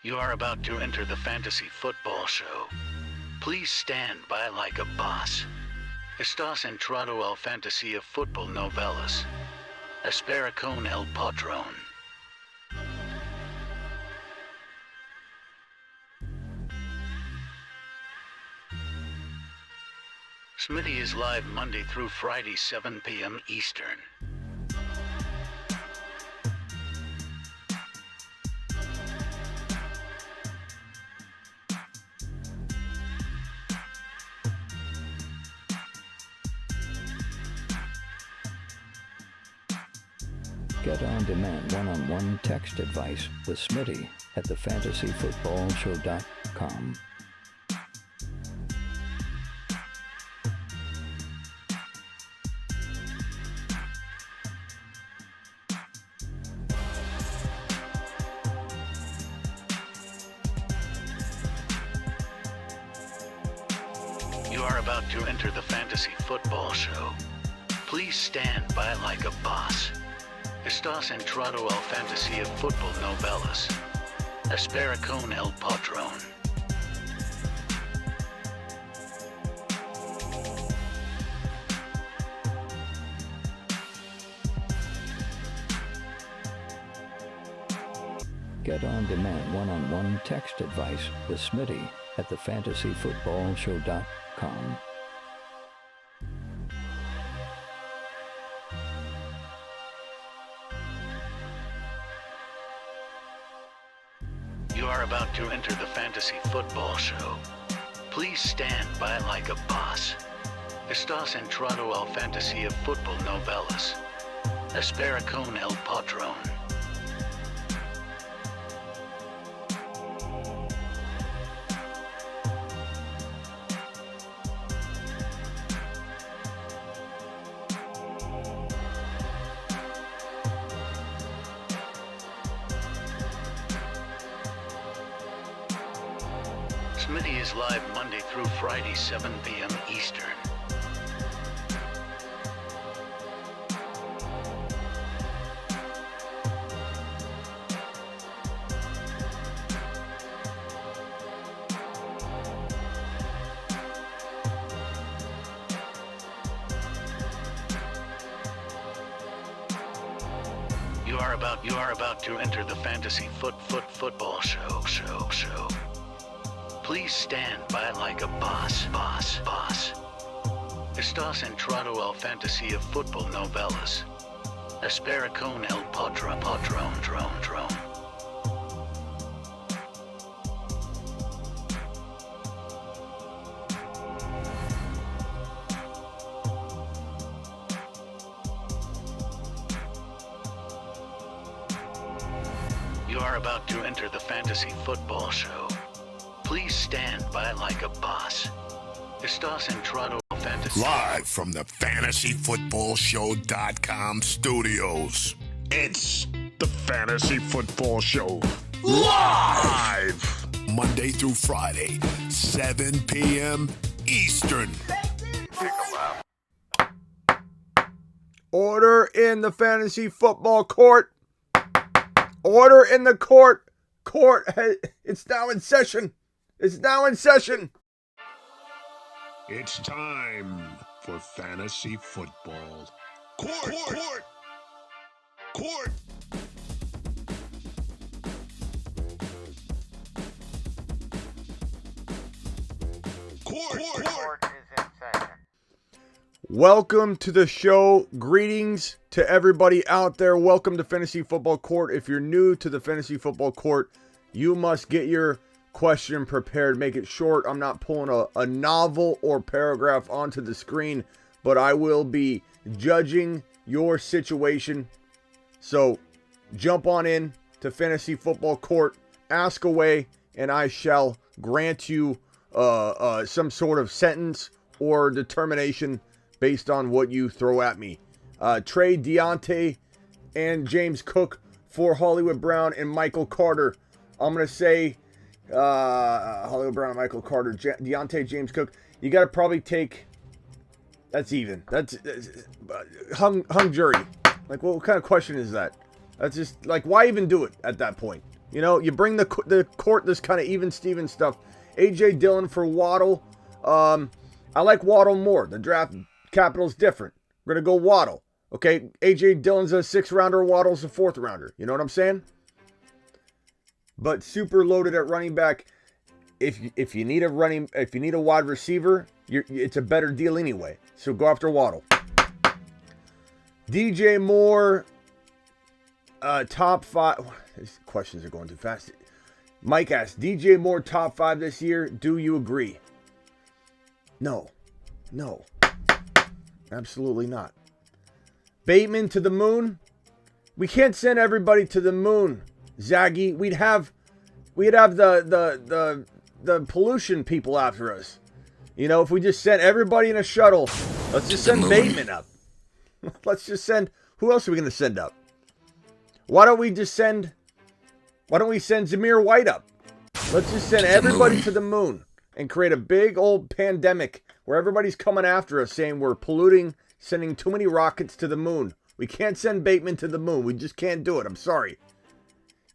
You are about to enter the fantasy football show. Please stand by like a boss. Estás entrado al fantasía fútbol novelas. Espera con el patrón. Smitty is live Monday through Friday, 7 p.m. Eastern. Get on-demand one-on-one text advice with Smitty at thefantasyfootballshow.com. You are about to enter the fantasy football show. Please stand by like a boss. Estás entrado al fantasía fútbol novelas. Espera con el patrón. Get on-demand one-on-one text advice with Smitty at thefantasyfootballshow.com. You are about to enter the fantasy football show. Please stand by like a boss. Estás entrado al fantasía fútbol novelas. Espera con el patrón. Smitty is live Monday through Friday, 7 p.m. Eastern. You are about to enter the fantasy football show. Please stand by like a boss. Estás entrado al fantasía fútbol novelas. Espera con el patrón. You are about to enter the fantasy football show. Please stand by like a boss. Estás entrado al fantasy. Live from the fantasyfootballshow.com studios. It's the Fantasy Football Show. Live! Monday through Friday, 7 p.m. Eastern. Order in the fantasy football court. Order in the court. It's now in session. It's time for fantasy football. Court. Court is in session. Welcome to the show. Greetings to everybody out there. Welcome to Fantasy Football Court. If you're new to the Fantasy Football Court, you must get your question prepared. Make it short. I'm not pulling a novel or paragraph onto the screen, but I will be judging your situation. So jump on in to Fantasy Football Court, ask away, and I shall grant you some sort of sentence or determination based on what you throw at me. Trade Deontay and James Cook for Hollywood Brown and Michael Carter. I'm going to say Hollywood Brown and Michael Carter, Deontay, James Cook. You got to probably take, that's even. That's hung jury. Like, what kind of question is that? That's just, like, why even do it at that point? You know, you bring the court this kind of even Steven stuff. A.J. Dillon for Waddle. I like Waddle more. The draft capital's different. We're going to go Waddle. Okay, A.J. Dillon's a 6th rounder. Waddle's a 4th rounder. You know what I'm saying? But super loaded at running back. If you need a wide receiver, it's a better deal anyway. So go after Waddle. DJ Moore, top 5. These questions are going too fast. Mike asks, DJ Moore top 5 this year. Do you agree? No, absolutely not. Bateman to the moon. We can't send everybody to the moon, Zaggy. We'd have the pollution people after us. You know, if we just sent everybody in a shuttle, let's just send Bateman up. Let's just send, who else are we going to send up? Why don't we send Zamir White up? Let's just send everybody to the moon and create a big old pandemic where everybody's coming after us saying we're polluting, sending too many rockets to the moon. We can't send Bateman to the moon. We just can't do it. I'm sorry.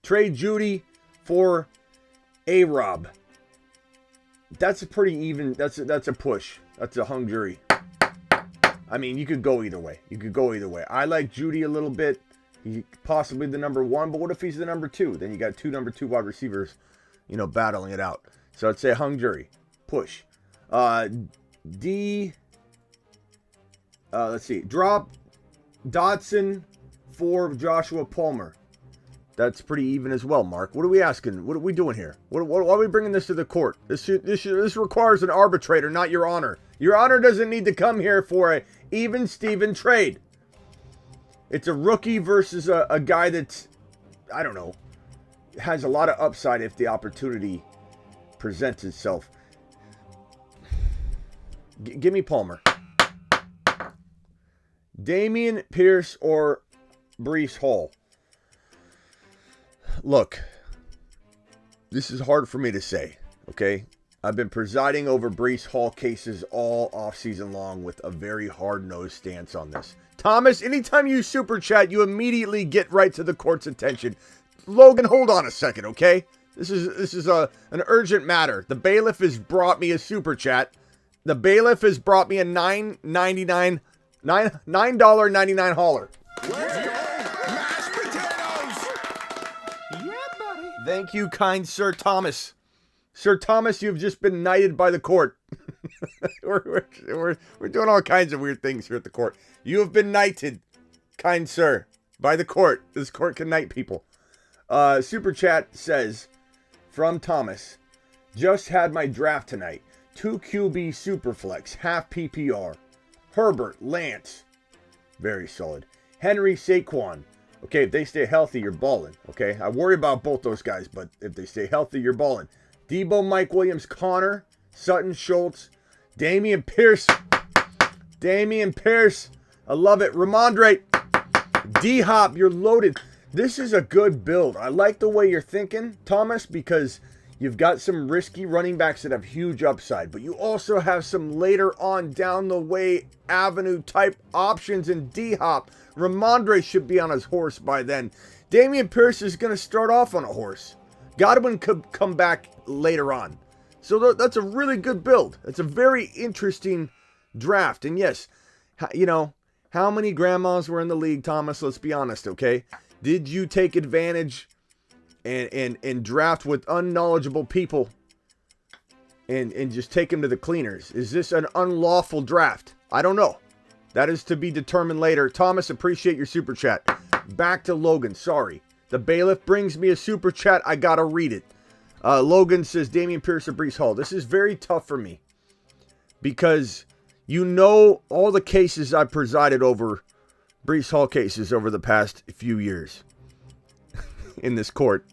Trade Judy for A-Rob. That's a pretty even, that's a push. That's a hung jury. I mean, you could go either way. I like Judy a little bit. He's possibly the number 1, but what if he's the number 2? Then you got 2 number 2 wide receivers, you know, battling it out. So I'd say hung jury. Push. Let's see. Drop Dotson for Joshua Palmer. That's pretty even as well, Mark. What are we asking? What are we doing here? Why are we bringing this to the court? This requires an arbitrator, not your honor. Your honor doesn't need to come here for a even Steven trade. It's a rookie versus a guy that's, I don't know, has a lot of upside if the opportunity presents itself. Give me Palmer. Damian Pierce or Breece Hall? Look, this is hard for me to say, okay? I've been presiding over Breece Hall cases all offseason long with a very hard-nosed stance on this. Thomas, anytime you super chat, you immediately get right to the court's attention. Logan, hold on a second, okay? This is an urgent matter. The bailiff has brought me a super chat. The bailiff has brought me a $9.99 holler. Mashed potatoes! Yeah, buddy. Thank you, kind Sir Thomas. Sir Thomas, you've just been knighted by the court. we're doing all kinds of weird things here at the court. You have been knighted, kind sir, by the court. This court can knight people. Super chat says, from Thomas, just had my draft tonight. 2 QB Superflex, half PPR. Herbert, Lance, very solid. Henry, Saquon. Okay, if they stay healthy, you're balling. Okay, I worry about both those guys, but if they stay healthy, you're balling. Debo, Mike Williams, Connor, Sutton, Schultz, Damian Pierce. I love it. Ramondre, D-Hop, you're loaded. This is a good build. I like the way you're thinking, Thomas, because you've got some risky running backs that have huge upside, but you also have some later on down the way avenue type options in D-Hop. Ramondre should be on his horse by then. Damian Pierce is going to start off on a horse. Godwin could come back later on. So that's a really good build. It's a very interesting draft. And yes, you know, how many grandmas were in the league, Thomas? Let's be honest, okay? Did you take advantage and draft with unknowledgeable people and just take them to the cleaners? Is this an unlawful draft? I don't know. That is to be determined later. Thomas, appreciate your super chat. Back to Logan. Sorry. The bailiff brings me a super chat. I gotta read it. Logan says, Damian Pierce or Breece Hall. This is very tough for me because you know all the cases I've presided over, Breece Hall cases over the past few years in this court.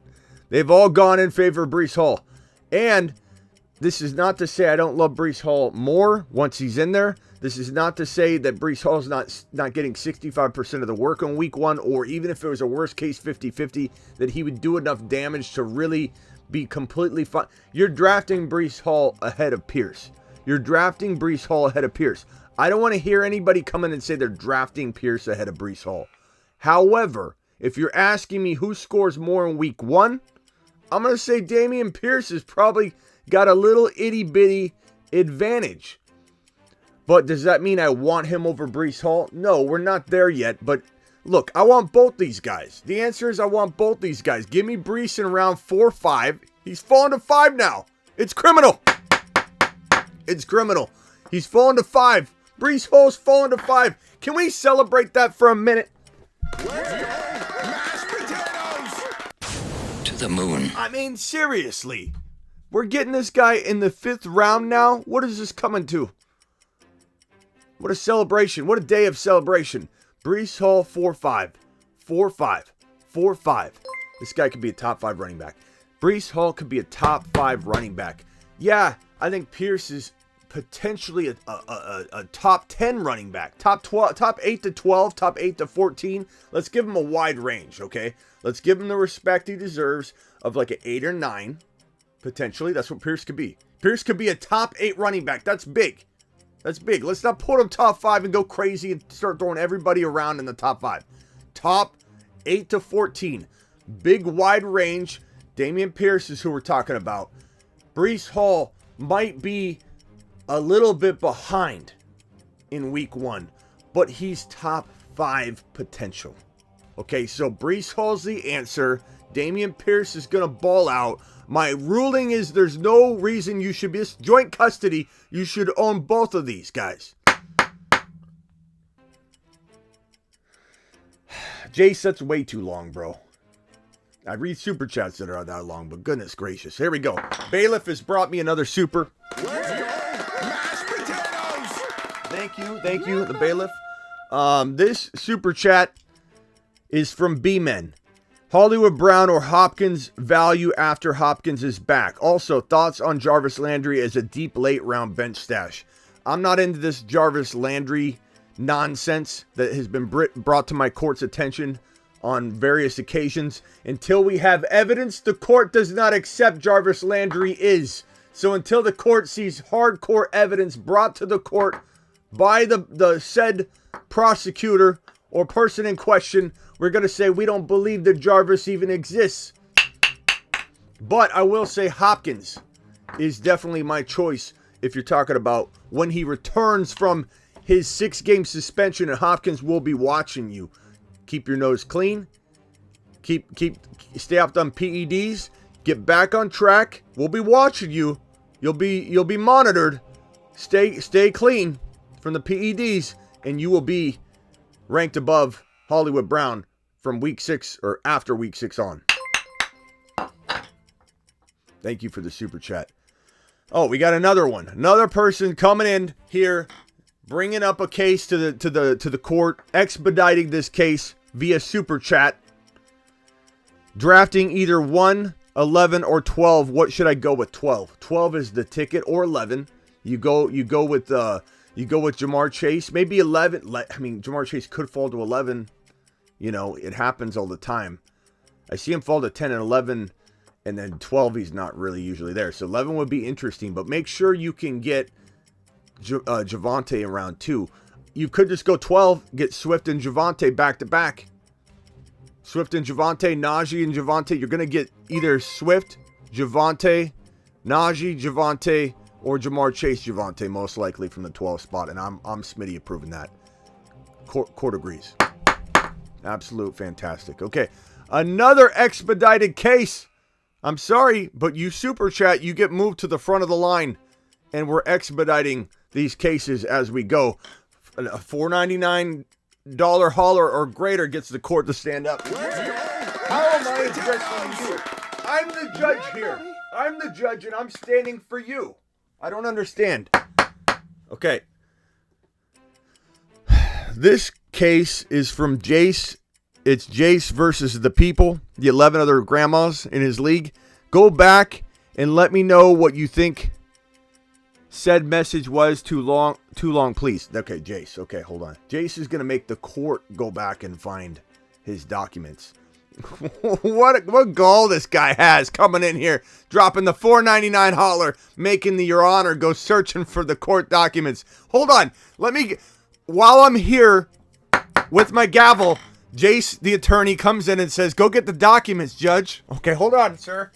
They've all gone in favor of Breece Hall. And this is not to say I don't love Breece Hall more once he's in there. This is not to say that Breece Hall's not getting 65% of the work on week 1, or even if it was a worst case 50-50, that he would do enough damage to really be completely fine. You're drafting Breece Hall ahead of Pierce. I don't want to hear anybody come in and say they're drafting Pierce ahead of Breece Hall. However, if you're asking me who scores more in week 1, I'm going to say Dameon Pierce has probably got a little itty-bitty advantage. But does that mean I want him over Breece Hall? No, we're not there yet. But look, I want both these guys. The answer is I want both these guys. Give me Breece in round 4 or 5. He's fallen to 5 now. It's criminal. It's criminal. He's fallen to 5. Breece Hall's fallen to 5. Can we celebrate that for a minute? Mashed potatoes! To the moon. I mean, seriously. We're getting this guy in the 5th round now. What is this coming to? What a celebration. What a day of celebration. Breece Hall, 4-5. 4-5. 4-5. This guy could be a top 5 running back. Breece Hall could be a top 5 running back. Yeah, I think Pierce is potentially a top 10 running back. Top 8 to 12, top 8 to 14. Let's give him a wide range, okay? Let's give him the respect he deserves of like an 8 or 9. Potentially, that's what Pierce could be. Pierce could be a top 8 running back. That's big. That's big. Let's not put him top 5 and go crazy and start throwing everybody around in the top 5. Top 8 to 14. Big wide range. Dameon Pierce is who we're talking about. Breece Hall might be a little bit behind in week 1, but he's top 5 potential. Okay, so Breece Hall's the answer. Dameon Pierce is going to ball out. My ruling is there's no reason you should be joint custody. You should own both of these guys. Jace, that's way too long, bro. I read super chats that are that long, but goodness gracious. Here we go. Bailiff has brought me another super. Mashed potatoes! Thank you, the bailiff. This super chat is from B-Men. Hollywood Brown or Hopkins value after Hopkins is back. Also, thoughts on Jarvis Landry as a deep late round bench stash. I'm not into this Jarvis Landry nonsense that has been brought to my court's attention on various occasions. Until we have evidence, the court does not accept Jarvis Landry is. So until the court sees hardcore evidence brought to the court by the said prosecutor or person in question, we're going to say we don't believe that Jarvis even exists. But I will say Hopkins is definitely my choice if you're talking about when he returns from his 6-game suspension, and Hopkins will be watching you. Keep your nose clean. Stay off them PEDs. Get back on track. We'll be watching you. You'll be monitored. Stay clean from the PEDs, and you will be ranked above Hollywood Brown from week 6 or after week 6 on. Thank you for the super chat. Oh, we got another one. Another person coming in here, bringing up a case to the court, expediting this case via super chat. Drafting either 1, 11, or 12. What should I go with? 12. 12 is the ticket, or 11. You go with Jamar Chase. Maybe 11. I mean, Jamar Chase could fall to 11. You know, it happens all the time. I see him fall to 10 and 11, and then 12 he's not really usually there. So 11 would be interesting, but make sure you can get Javonte in round 2. You could just go 12, get Swift and Javonte back to back. Swift and Javonte, Najee and Javonte. You're going to get either Swift, Javonte, Najee, Javonte, or Jamar Chase Javonte, most likely from the 12 spot. And I'm Smitty approving that. Court agrees. Absolute fantastic. Okay, another expedited case. I'm sorry, but you super chat, you get moved to the front of the line, and we're expediting these cases as we go. A $4.99 hauler or greater gets the court to stand up. How am I addressing you? I'm the judge here. I'm the judge, and I'm standing for you. I don't understand. Okay. This case is from Jace. It's Jace versus the people, the 11 other grandmas in his league. Go back and let me know what you think said message was. Too long, please. Okay, Jace. Okay, hold on. Jace is going to make the court go back and find his documents. What gall this guy has coming in here, dropping the $4.99 hauler, making Your Honor go searching for the court documents. Hold on. While I'm here with my gavel, Jace, the attorney, comes in and says, go get the documents, Judge. Okay, hold on, sir.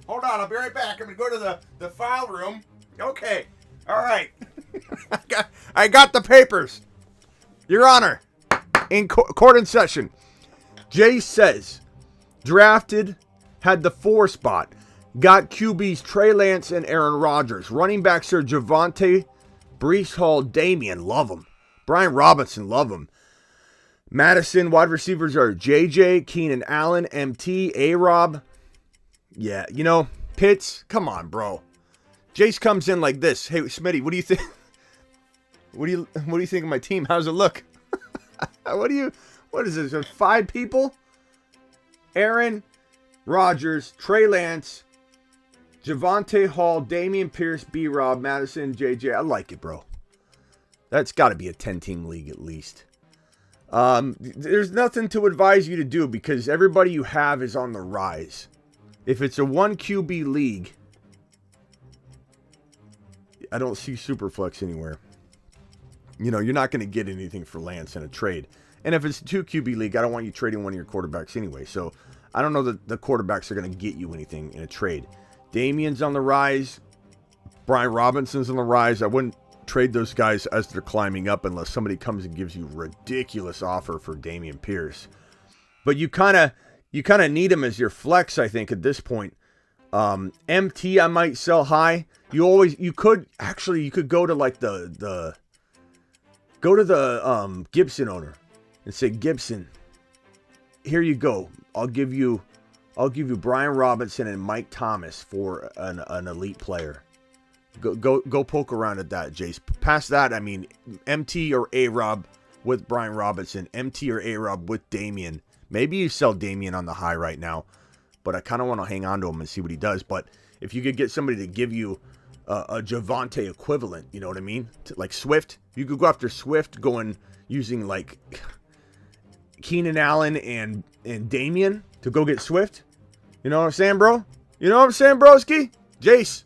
Hold on, I'll be right back. I'm going to go to the file room. Okay, all right. I got the papers. Your Honor, in court in session, Jace says, drafted, had the 4 spot, got QBs Trey Lance and Aaron Rodgers. Running backs are Javonte, Breece Hall, Damian, love him. Brian Robinson, love him. Madison, wide receivers are JJ, Keenan Allen, MT, A-Rob. Yeah, you know, Pitts, come on, bro. Jace comes in like this. Hey, Smitty, what do you think? What do you think of my team? How's it look? What is this? 5 people? Aaron Rodgers, Trey Lance, Javonte Hall, Damian Pierce, B-Rob, Madison, JJ. I like it, bro. That's got to be a 10-team league at least. There's nothing to advise you to do because everybody you have is on the rise. If it's a 1 QB league, I don't see Superflex anywhere. You know, you're not going to get anything for Lance in a trade. And if it's a 2 QB league, I don't want you trading one of your quarterbacks anyway. So I don't know that the quarterbacks are going to get you anything in a trade. Damian's on the rise. Brian Robinson's on the rise. I wouldn't trade those guys as they're climbing up unless somebody comes and gives you a ridiculous offer for Damian Pierce. But you kind of need him as your flex, I think, at this point. MT I might sell high. You could go to like the Gibson owner and say, Gibson, here you go. I'll give you Brian Robinson and Mike Thomas for an elite player. Go poke around at that, Jace. Past that, I mean, MT or A-Rob with Brian Robinson, MT or A-Rob with Damian. Maybe you sell Damian on the high right now, but I kind of want to hang on to him and see what he does. But if you could get somebody to give you a Javonte equivalent, you know what I mean? Like Swift, you could go after Swift using like Keenan Allen and Damian to go get Swift. You know what I'm saying, bro? You know what I'm saying, broski? Jace,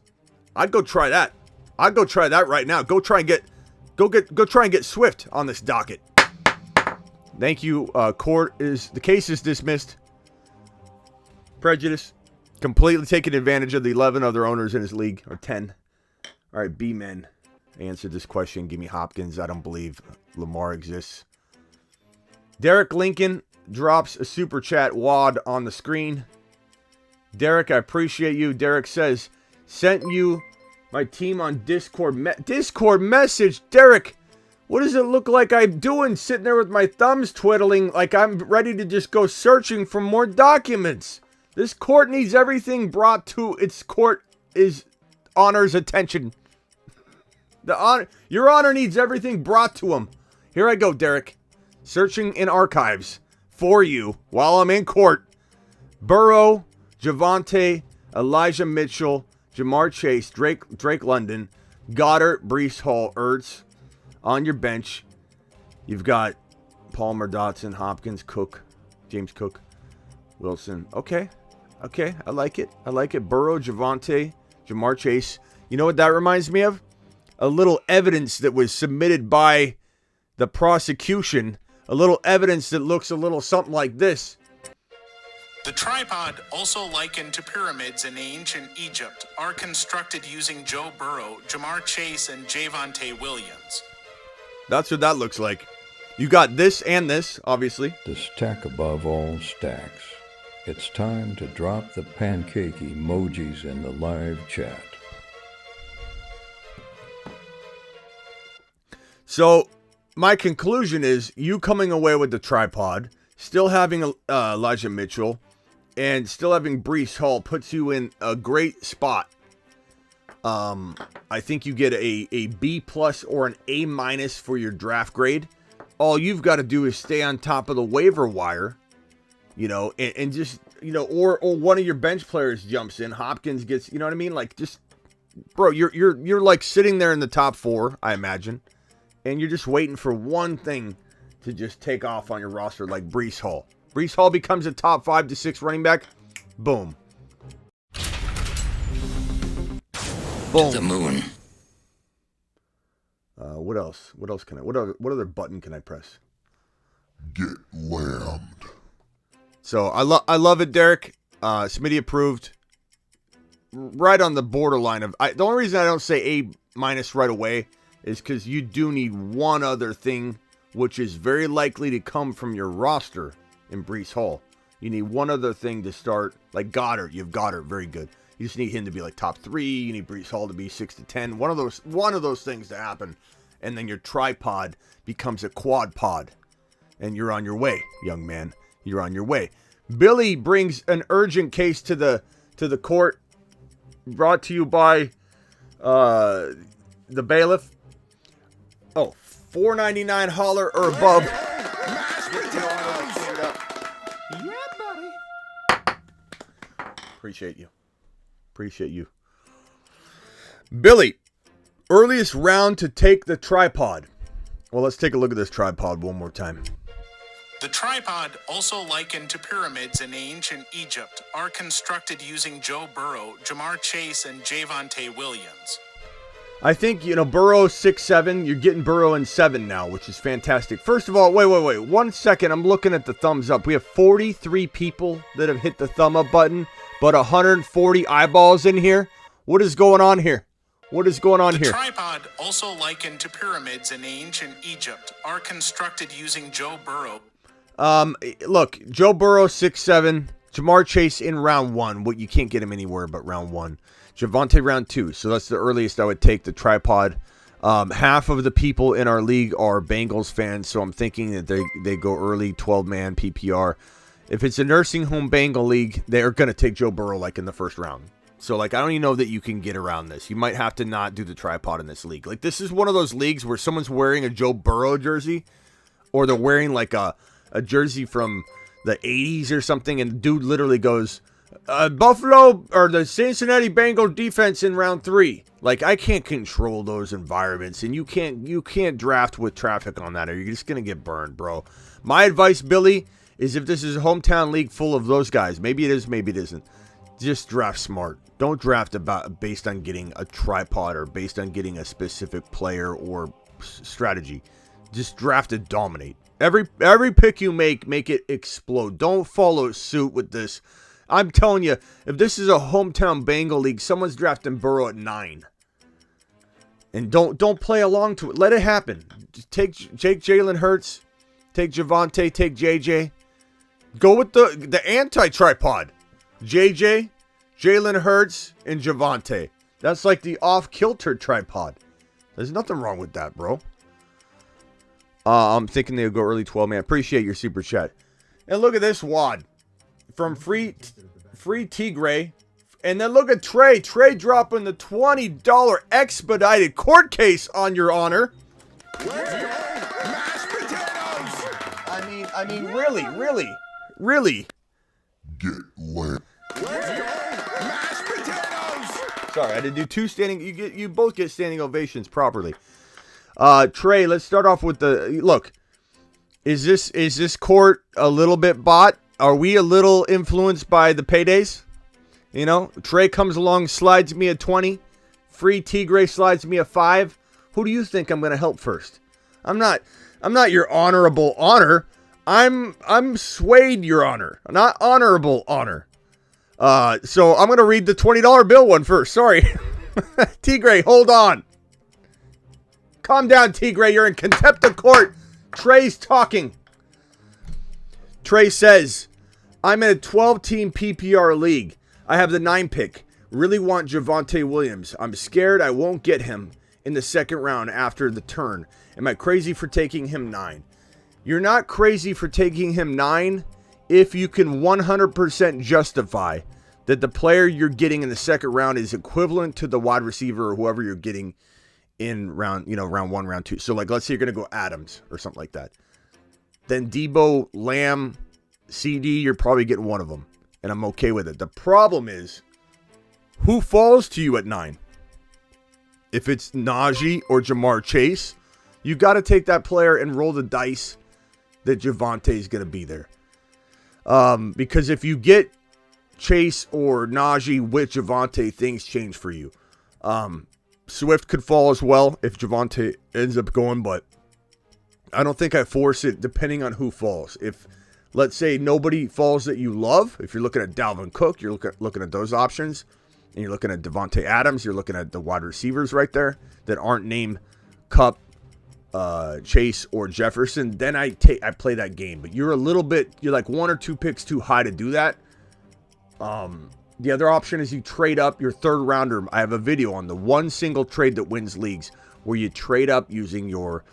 I'd go try that. I'd go try that right now. Go try and get Swift on this docket. Thank you. The case is dismissed. Prejudice. Completely taking advantage of the 11 other owners in his league, or 10. All right, B-Men. Answer this question. Give me Hopkins. I don't believe Lamar exists. Derek Lincoln drops a super chat WAD on the screen. Derek, I appreciate you. Derek says, sent you my team on Discord. Discord message. Derek, what does it look like I'm doing? Sitting there with my thumbs twiddling like I'm ready to just go searching for more documents. This court needs everything brought to its honor's attention. Your honor needs everything brought to him. Here I go, Derek. Searching in archives for you while I'm in court. Burrow, Javonte, Elijah Mitchell, Jamar Chase, Drake London, Goddard, Breece Hall, Ertz. On your bench, you've got Palmer, Dotson, Hopkins, Cook, James Cook, Wilson. Okay. I like it. Burrow, Javonte, Jamar Chase. You know what that reminds me of? A little evidence that was submitted by the prosecution. A little evidence that looks a little something like this. The tripod, also likened to pyramids in ancient Egypt, are constructed using Joe Burrow, Jamar Chase, and Javonte Williams. That's what that looks like. You got this and this, obviously. The stack above all stacks. It's time to drop the pancake emojis in the live chat. So, my conclusion is you coming away with the tripod, still having Elijah Mitchell, and still having Breece Hall puts you in a great spot. I think you get a B+ or an A- for your draft grade. All you've got to do is stay on top of the waiver wire, and just, or one of your bench players jumps in. Hopkins gets, you know what I mean? Like, just, bro, you're like sitting there in the top 4, I imagine, and you're just waiting for one thing to just take off on your roster, like Breece Hall. Breece Hall becomes a top 5 to 6 running back. Boom. Boom. To the moon. What else? What other button can I press? Get lammed. So I love it, Derek. Smitty approved. Right on the borderline of. The only reason I don't say A- right away is because you do need one other thing, which is very likely to come from your roster in Breece Hall. You need one other thing to start, like Goddard. You have Goddard, very good. You just need him to be like top 3. You need Breece Hall to be 6 to 10. One of those things to happen, and then your tripod becomes a quad pod, and you're on your way, young man. You're on your way. Billy brings an urgent case to the court, brought to you by the bailiff. Oh, $4.99 holler or above. Yeah, buddy. Appreciate you. Billy, earliest round to take the tripod. Well, let's take a look at this tripod one more time. The tripod, also likened to pyramids in ancient Egypt, are constructed using Joe Burrow, Jamar Chase, and Javonte Williams. I think, Burrow 6'7". You're getting Burrow in 7 now, which is fantastic. First of all, wait. 1 second. I'm looking at the thumbs up. We have 43 people that have hit the thumb up button, but 140 eyeballs in here. What is going on here? The tripod, also likened to pyramids in ancient Egypt, are constructed using Joe Burrow. Look, Joe Burrow 6'7", Jamar Chase in round 1. You can't get him anywhere but round 1. Javonte round 2. So that's the earliest I would take the tripod. Half of the people in our league are Bengals fans, so I'm thinking that they go early 12-man PPR. If it's a nursing home Bengal league, they're going to take Joe Burrow like in the first round. So I don't even know that you can get around this. You might have to not do the tripod in this league. This is one of those leagues where someone's wearing a Joe Burrow jersey, or they're wearing a jersey from the 80s or something, and the dude literally goes, Buffalo or the Cincinnati Bengals defense in round 3. I can't control those environments, and you can't draft with traffic on that, or you're just gonna get burned, bro. My advice, Billy, is if this is a hometown league full of those guys, maybe it is, maybe it isn't, just draft smart. Don't draft based on getting a tripod or based on getting a specific player or strategy. Just draft and dominate. Every pick you make it explode. Don't follow suit with this. I'm telling you, if this is a hometown Bengal league, someone's drafting Burrow at 9. And don't play along to it. Let it happen. Just take Jalen Hurts, take Javonte, take JJ. Go with the anti-tripod. JJ, Jalen Hurts, and Javonte. That's like the off-kilter tripod. There's nothing wrong with that, bro. I'm thinking they'll go early 12, man. Appreciate your super chat. And look at this wad from Free Tigray. And then look at Trey. Trey dropping the $20 expedited court case on your honor. I mean, really. Get lammed. Sorry, I did do 2 standing. You both get standing ovations properly. Trey, let's start off with look. Is this court a little bit bought? Are we a little influenced by the paydays? Trey comes along, slides me a 20. Free Tigray slides me a 5. Who do you think I'm going to help first? I'm not your honorable honor. I'm swayed, your honor, not honorable honor. So I'm going to read the $20 bill one first. Sorry. Tigray, hold on. Calm down, Tigray. You're in contempt of court. Trey's talking. Trey says, I'm in a 12-team PPR league. I have the 9 pick. Really want Javonte Williams. I'm scared I won't get him in the second round after the turn. Am I crazy for taking him 9? You're not crazy for taking him 9 if you can 100% justify that the player you're getting in the second round is equivalent to the wide receiver or whoever you're getting in round 1, round 2. So let's say you're going to go Adams or something like that. Then Debo, Lamb, CD, you're probably getting one of them. And I'm okay with it. The problem is, who falls to you at 9? If it's Najee or Jamar Chase, you got to take that player and roll the dice that Javonte is going to be there. Because if you get Chase or Najee with Javonte, things change for you. Swift could fall as well if Javonte ends up going, but I don't think I force it depending on who falls. If, let's say, nobody falls that you love, if you're looking at Dalvin Cook, you're looking at those options, and you're looking at Devontae Adams, you're looking at the wide receivers right there that aren't named Kupp, Chase, or Jefferson, then I play that game. But you're like 1 or 2 picks too high to do that. The other option is you trade up your third rounder. I have a video on the one single trade that wins leagues where you trade up using your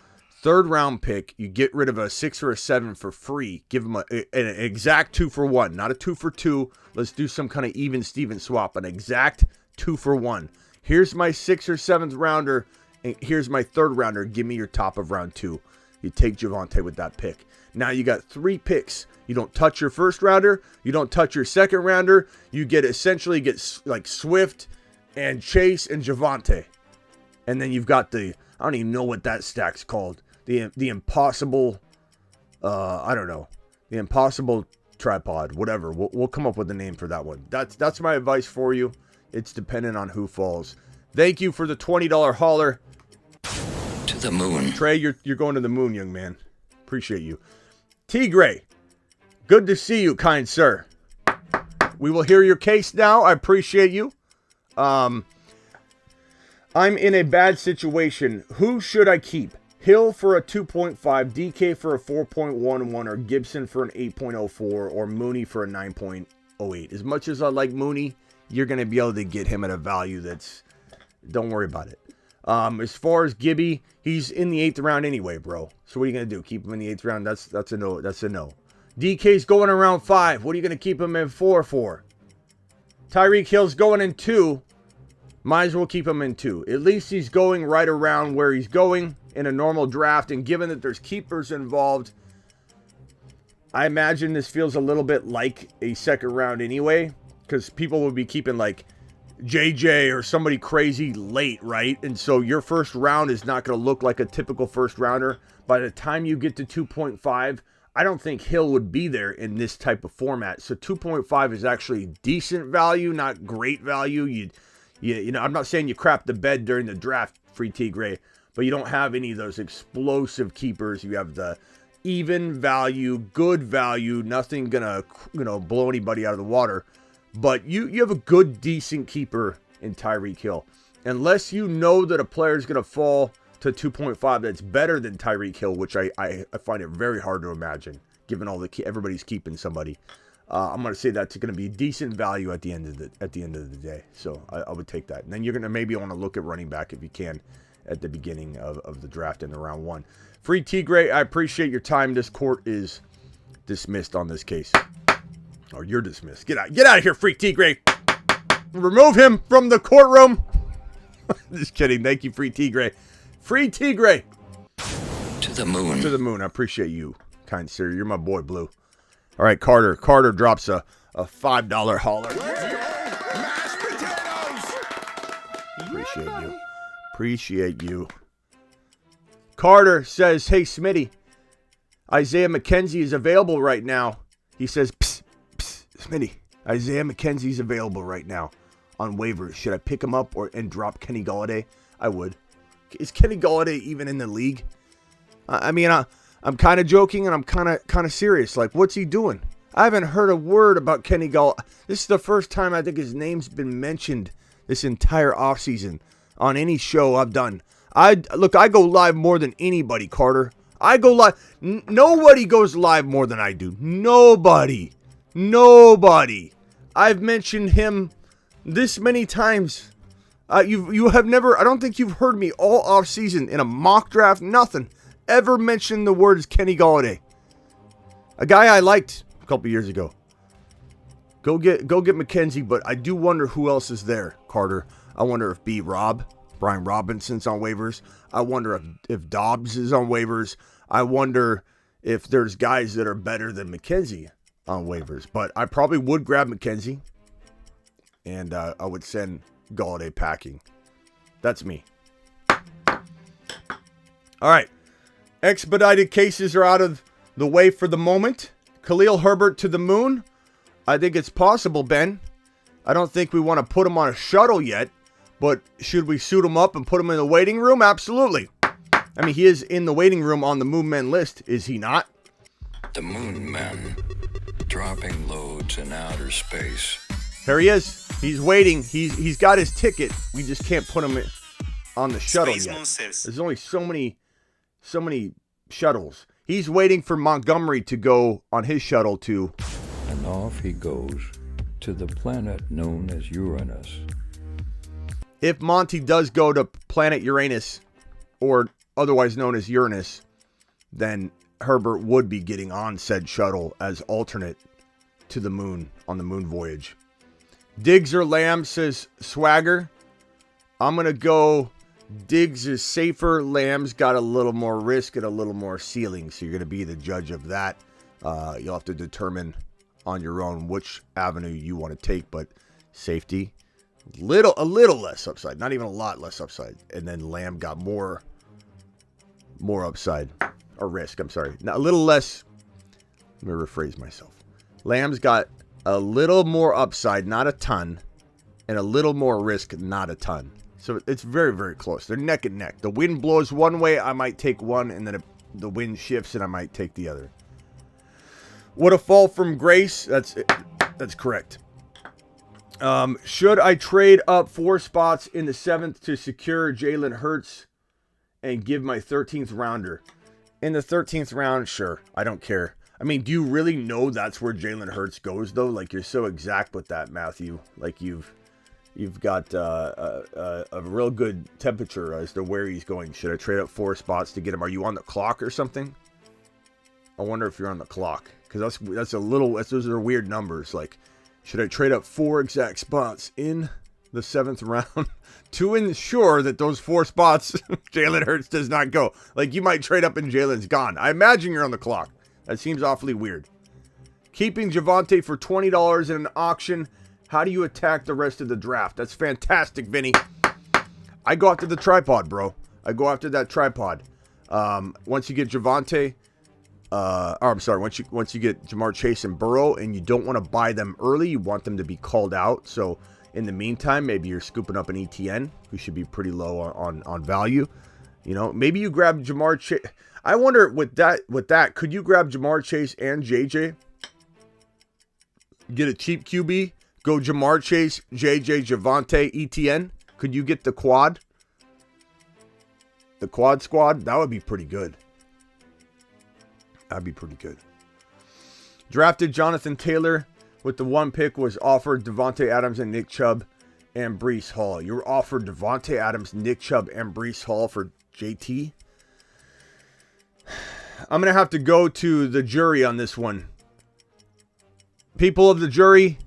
third round pick. You get rid of a 6 or a 7 for free. Give them an exact 2 for 1, not a 2 for 2. Let's do some kind of even Steven swap. An exact 2 for 1. Here's my 6th or 7th rounder, and here's my third rounder. Give me your top of round 2. You take Javonte with that pick. Now you got 3 picks. You don't touch your first rounder. You don't touch your second rounder. You essentially get like Swift and Chase and Javonte. And then you've got I don't even know what that stack's called. The impossible, I don't know. The impossible tripod, whatever. We'll come up with a name for that one. That's my advice for you. It's dependent on who falls. Thank you for the $20 hauler. To the moon. Trey, you're going to the moon, young man. Appreciate you. T. Gray, good to see you, kind sir. We will hear your case now. I appreciate you. I'm in a bad situation. Who should I keep? Hill for a 2.5, DK for a 4.11, or Gibson for an 8.04, or Mooney for a 9.08. As much as I like Mooney, you're going to be able to get him at a value that's... Don't worry about it. As far as Gibby, he's in the 8th round anyway, bro. So what are you going to do? Keep him in the 8th round? That's a no. That's a no. DK's going around 5. What are you going to keep him in 4 for? Tyreek Hill's going in 2. Might as well keep him in 2. At least he's going right around where he's going in a normal draft. And given that there's keepers involved, I imagine this feels a little bit like a second round anyway. Because people would be keeping like JJ or somebody crazy late, right? And so your first round is not going to look like a typical first rounder. By the time you get to 2.5, I don't think Hill would be there in this type of format. So 2.5 is actually decent value, not great value. You know, I'm not saying you crap the bed during the draft, Free T Gray, but you don't have any of those explosive keepers. You have the even value, good value, nothing gonna, blow anybody out of the water. But you have a good, decent keeper in Tyreek Hill. Unless you know that a player is going to fall to 2.5 that's better than Tyreek Hill, which I find it very hard to imagine, given everybody's keeping somebody. I'm going to say that's going to be decent value at the end of the day. So I would take that. And then you're going to maybe want to look at running back if you can at the beginning of the draft in the round 1. Free T Gray, I appreciate your time. This court is dismissed on this case. Or you're dismissed. Get out of here, Free T Gray. Remove him from the courtroom. Just kidding. Thank you, Free T Gray. Free T Gray. To the moon. To the moon. I appreciate you, kind sir. You're my boy, Blue. All right, Carter. Carter drops a $5 hauler. Mashed potatoes. Appreciate you. Carter says, hey, Smitty. Isaiah McKenzie is available right now. He says, psst, Smitty, Isaiah McKenzie's available right now on waivers. Should I pick him up and drop Kenny Golladay? I would. Is Kenny Golladay even in the league? I mean, I'm kind of joking and I'm kind of serious. Like, what's he doing? I haven't heard a word about Kenny Golladay. This is the first time I think his name's been mentioned this entire offseason on any show I've done. I go live more than anybody, Carter. I go live. Nobody goes live more than I do. Nobody. I've mentioned him this many times. You have never, I don't think you've heard me all off season in a mock draft, nothing, ever mention the words Kenny Golladay. A guy I liked a couple years ago. Go get McKenzie, but I do wonder who else is there, Carter. I wonder if Brian Robinson's on waivers. I wonder if Dobbs is on waivers. I wonder if there's guys that are better than McKenzie on waivers. But I probably would grab McKenzie, and I would send Golladay packing. That's me. All right. Expedited cases are out of the way for the moment. Khalil Herbert to the moon. I think it's possible, Ben. I don't think we want to put him on a shuttle yet, but should we suit him up and put him in the waiting room? Absolutely. I mean, he is in the waiting room on the Moon Men list, is he not? The Moon Men, dropping loads in outer space. Here he is. He's waiting. He's got his ticket. We just can't put him on the shuttle Space yet. Moon Service. There's only so many shuttles. He's waiting for Montgomery to go on his shuttle to... And off he goes to the planet known as Uranus. If Monty does go to planet Uranus, or otherwise known as Uranus, then Herbert would be getting on said shuttle as alternate to the moon on the moon voyage. Diggs or Lamb, says Swagger. I'm going to go Diggs is safer. Lamb's got a little more risk and a little more ceiling, so you're going to be the judge of that. You'll have to determine on your own which avenue you want to take, but safety, a little less upside, not even a lot less upside. And then Lamb got more upside, or risk, I'm sorry. Now, a little less, let me rephrase myself. Lamb's got a little more upside, not a ton, and a little more risk, not a ton. So it's very, very close. They're neck and neck. The wind blows one way, I might take one, and then the wind shifts, and I might take the other. Would a fall from grace? That's correct. Should I trade up 4 spots in the 7th to secure Jalen Hurts and give my 13th rounder? In the 13th round, sure. I don't care. I mean, do you really know that's where Jalen Hurts goes, though? Like, you're so exact with that, Matthew. Like, you've got a real good temperature as to where he's going. Should I trade up 4 spots to get him? Are you on the clock or something? I wonder if you're on the clock. Because those are weird numbers. Like, should I trade up 4 exact spots in the 7th round to ensure that those 4 spots Jalen Hurts does not go? Like, you might trade up and Jalen's gone. I imagine you're on the clock. That seems awfully weird. Keeping Javonte for $20 in an auction. How do you attack the rest of the draft? That's fantastic, Vinny. I go after the tripod, bro. I go after that tripod. Once you get Javonte, once you get Jamar Chase and Burrow, and you don't want to buy them early, you want them to be called out. So in the meantime, maybe you're scooping up an ETN, who should be pretty low on value. You know, maybe you grab Jamar Chase. I wonder with that, could you grab Jamar Chase and JJ? Get a cheap QB, go Jamar Chase, JJ, Javonte, ETN. Could you get the quad? The quad squad? That would be pretty good. That'd be pretty good. Drafted Jonathan Taylor with the 1 pick, was offered Devontae Adams and Nick Chubb and Breece Hall. You were offered Devontae Adams, Nick Chubb, and Breece Hall for JT. I'm going to have to go to the jury on this one. People of the jury,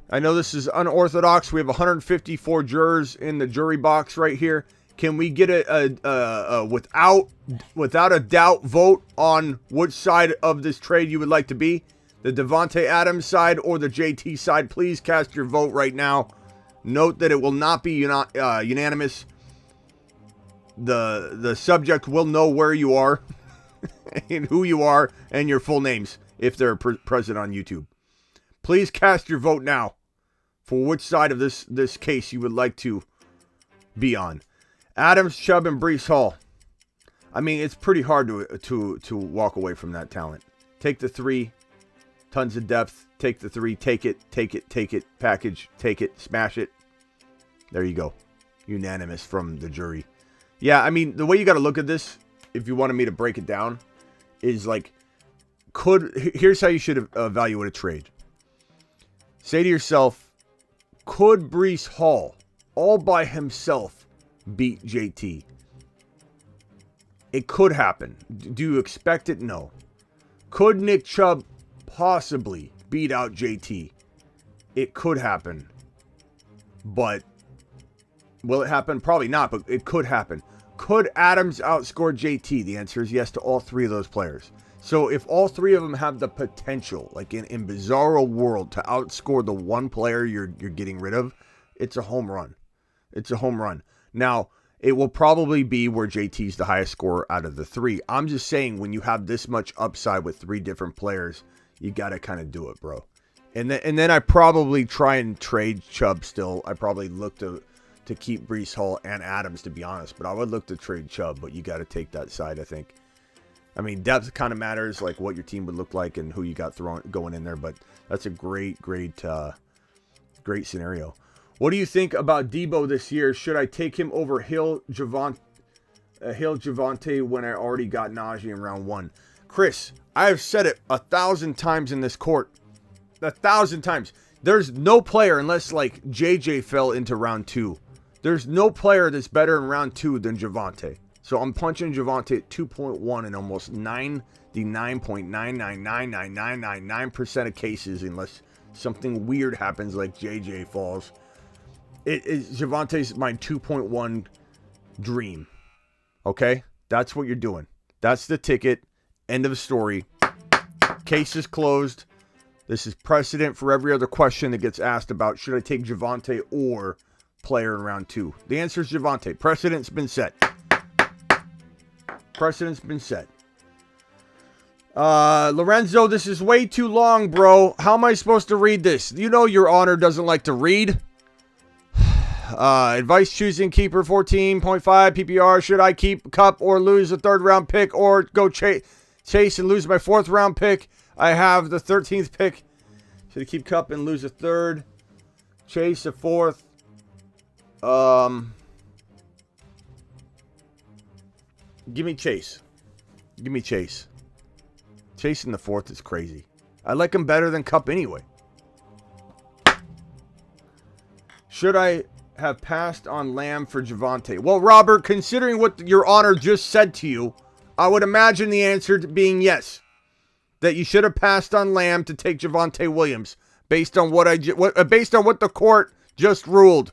I know this is unorthodox. We have 154 jurors in the jury box right here. Can we get a without a doubt vote on which side of this trade you would like to be? The Devontae Adams side or the JT side? Please cast your vote right now. Note that it will not be unanimous. The subject will know where you are and who you are and your full names if they're present on YouTube. Please cast your vote now for which side of this case you would like to be on. Adams, Chubb, and Breece Hall. I mean, it's pretty hard to walk away from that talent. Take the 3, tons of depth. Take the 3, take it, package, take it, smash it. There you go. Unanimous from the jury. Yeah, I mean, the way you got to look at this, if you wanted me to break it down, is like, here's how you should evaluate a trade. Say to yourself, could Breece Hall, all by himself, beat JT? It could happen. Do you expect it? No. Could Nick Chubb possibly beat out JT? It could happen. But will it happen? Probably not, but it could happen. Could Adams outscore JT? The answer is yes to all 3 of those players. So if all 3 of them have the potential, like in bizarro world, to outscore the one player you're getting rid of, it's a home run. It's a home run. Now, it will probably be where JT's the highest scorer out of the 3. I'm just saying, when you have this much upside with 3 different players, you got to kind of do it, bro. And then I probably try and trade Chubb still. I probably look to to keep Breece Hall and Adams, to be honest. But I would look to trade Chubb, but you got to take that side, I think. I mean, depth kind of matters, like what your team would look like and who you got going in there. But that's a great scenario. What do you think about Debo this year? Should I take him over Hill Javonte when I already got Najee in round 1? Chris, I have said it 1,000 times in this court. 1,000 times. There's no player, unless like JJ fell into round 2. There's no player that's better in round 2 than Javonte. So I'm punching Javonte at 2.1 in almost 99.9999999% of cases, unless something weird happens like JJ falls. Javonte's my 2.1 dream. Okay? That's what you're doing. That's the ticket. End of the story. Case is closed. This is precedent for every other question that gets asked about should I take Javonte or player in round 2. The answer is Javonte. Precedent's been set. Precedent's been set. Lorenzo, this is way too long, bro. How am I supposed to read this? You know your honor doesn't like to read. Advice choosing keeper 14.5 PPR. Should I keep Cup or lose a 3rd round pick or go chase and lose my 4th round pick? I have the 13th pick. Should I keep Cup and lose a 3rd? Chase a 4th. Give me Chase. Give me Chase. Chase in the 4th is crazy. I like him better than Cup anyway. Should I have passed on Lamb for Javonte? Well, Robert, considering what your honor just said to you, I would imagine the answer to being yes. That you should have passed on Lamb to take Javonte Williams based on what the court just ruled.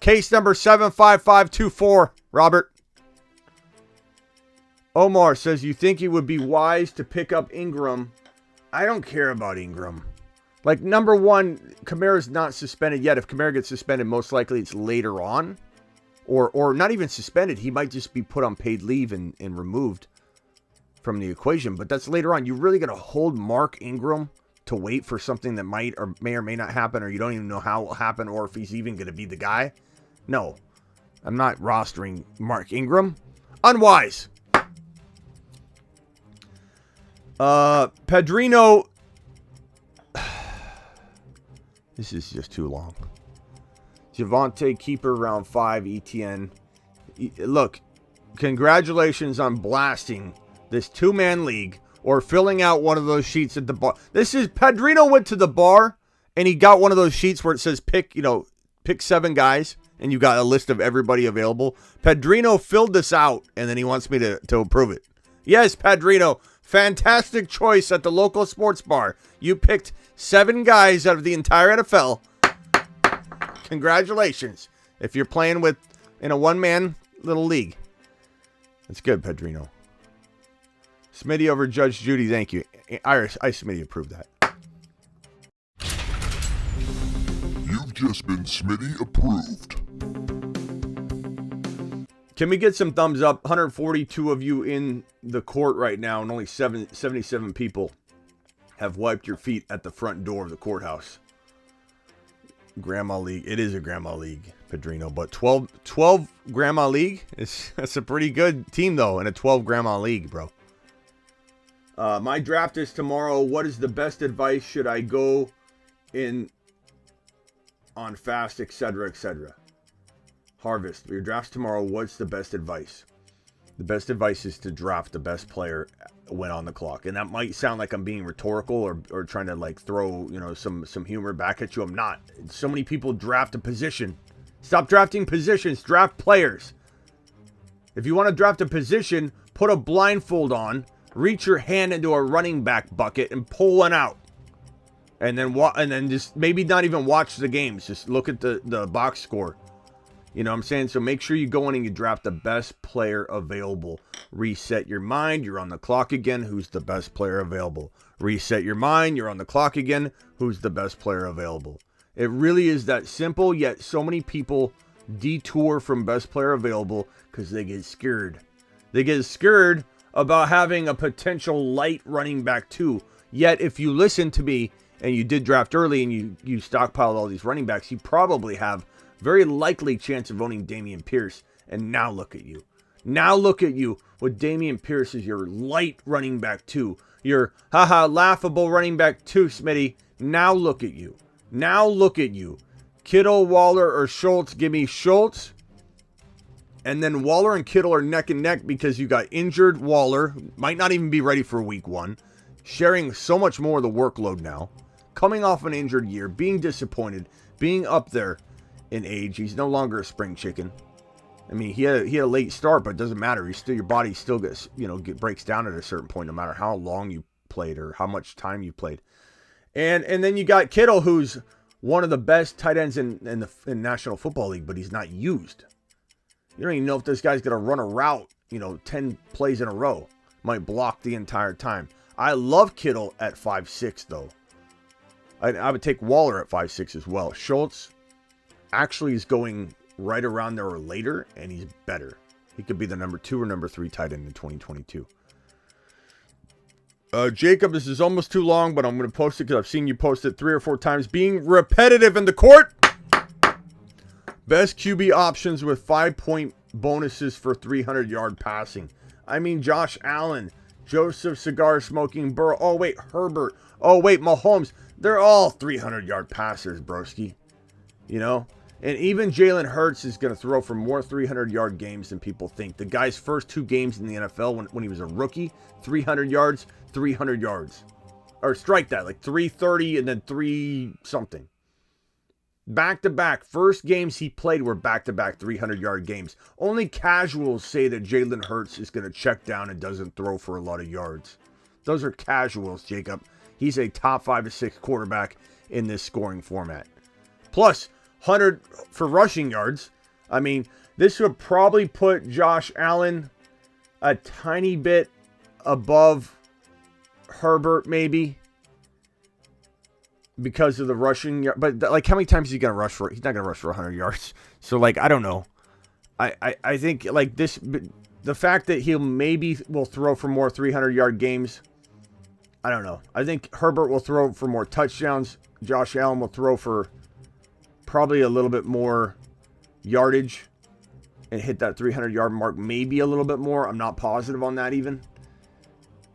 Case number 75524, Robert. Omar says, you think it would be wise to pick up Ingram? I don't care about Ingram. Like, number one, Kamara's not suspended yet. If Kamara gets suspended, most likely it's later on. Or not even suspended. He might just be put on paid leave and removed from the equation. But that's later on. You're really going to hold Mark Ingram to wait for something that might or may not happen, or you don't even know how it will happen, or if he's even going to be the guy? No. I'm not rostering Mark Ingram. Unwise. Pedrino. This is just too long. Javonte, keeper, round 5, ETN. Look, congratulations on blasting this 2-man league or filling out one of those sheets at the bar. This is, Pedrino went to the bar and he got one of those sheets where it says pick 7 guys and you got a list of everybody available. Pedrino filled this out and then he wants me to approve it. Yes, Pedrino, fantastic choice at the local sports bar. You picked 7 guys out of the entire NFL. Congratulations. If you're playing in a one-man little league. That's good, Pedrino. Smitty over Judge Judy, thank you. I Smitty approved that. You've just been Smitty approved. Can we get some thumbs up? 142 of you in the court right now, and only 77 people have wiped your feet at the front door of the courthouse. Grandma League. It is a Grandma League, Pedrino, but 12 Grandma League? That's a pretty good team, though, in a 12 Grandma League, bro. My draft is tomorrow. What is the best advice? Should I go in on fast, etc., etc.? Harvest. Your draft's tomorrow. What's the best advice? The best advice is to draft the best player when on the clock. And that might sound like I'm being rhetorical or trying to like throw, some humor back at you. I'm not. So many people draft a position. Stop drafting positions. Draft players. If you want to draft a position, put a blindfold on, reach your hand into a running back bucket and pull one out. And then just maybe not even watch the games. Just look at the box score. You know what I'm saying? So make sure you go in and you draft the best player available. Reset your mind. You're on the clock again. Who's the best player available? Reset your mind. You're on the clock again. Who's the best player available? It really is that simple, yet so many people detour from best player available because they get scared. They get scared about having a potential light running back too. Yet if you listen to me and you did draft early and you stockpiled all these running backs, you probably have very likely chance of owning Dameon Pierce. And now look at you. Now look at you with Dameon Pierce as your light running back 2. Your laughable running back 2, Smitty. Now look at you. Now look at you. Kittle, Waller, or Schultz. Give me Schultz. And then Waller and Kittle are neck and neck because you got injured Waller. Might not even be ready for week 1. Sharing so much more of the workload now. Coming off an injured year. Being disappointed. Being up there in age. He's no longer a spring chicken. I mean, he had a late start, but it doesn't matter. Your body still gets, breaks down at a certain point, no matter how long you played or how much time you played. And then you got Kittle, who's one of the best tight ends in National Football League, but he's not used. You don't even know if this guy's going to run a route, 10 plays in a row. Might block the entire time. I love Kittle at 5'6", though. I would take Waller at 5'6" as well. Schultz actually is going right around there or later, and he's better. He could be the number 2 or number 3 tight end in 2022. Jacob, this is almost too long, but I'm going to post it because I've seen you post it 3 or 4 times. Being repetitive in the court. Best QB options with 5-point bonuses for 300-yard passing. I mean, Josh Allen, Joseph Cigar Smoking Burrow. Oh, wait, Herbert. Oh, wait, Mahomes. They're all 300-yard passers, broski. And even Jalen Hurts is going to throw for more 300-yard games than people think. The guy's first 2 games in the NFL when he was a rookie, 300 yards, 300 yards. Or strike that, like 330 and then 3 something. Back-to-back. First games he played were back-to-back 300-yard games. Only casuals say that Jalen Hurts is going to check down and doesn't throw for a lot of yards. Those are casuals, Jacob. He's a top 5 to 6 quarterback in this scoring format. Plus, 100 for rushing yards. I mean, this would probably put Josh Allen a tiny bit above Herbert, maybe, because of the rushing yard. But like, how many times is he gonna rush for? He's not gonna rush for 100 yards. So like, I don't know. I think like this, the fact that he'll maybe will throw for more 300-yard games. I don't know. I think Herbert will throw for more touchdowns. Josh Allen will throw for probably a little bit more yardage and hit that 300-yard mark, maybe a little bit more. I'm not positive on that even.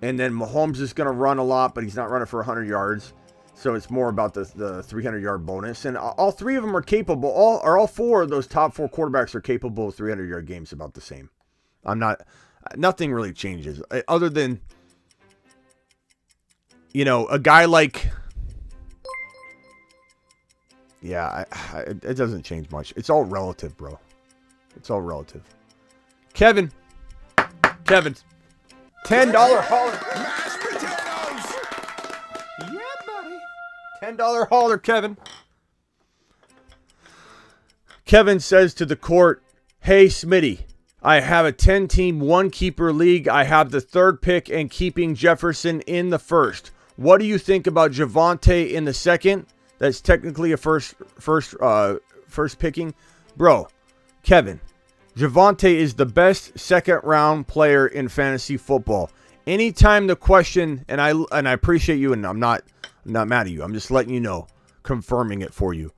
And then Mahomes is going to run a lot, but he's not running for 100 yards. So it's more about the 300-yard bonus. And all 3 of them are capable. All 4 of those top 4 quarterbacks are capable of 300-yard games about the same. Nothing really changes. Other than, a guy like... Yeah, it doesn't change much. It's all relative, bro. It's all relative. Kevin. $10 hauler. Mashed potatoes! Yeah, buddy. $10 hauler, Kevin. Kevin says to the court, "Hey, Smitty, I have a 10-team, 1-keeper league. I have the 3rd pick and keeping Jefferson in the 1st. What do you think about Javonte in the 2nd? That's technically a first picking. Bro, Kevin, Javonte is the best 2nd-round player in fantasy football. Anytime the question, and I appreciate you, and I'm not mad at you. I'm just letting you know, confirming it for you.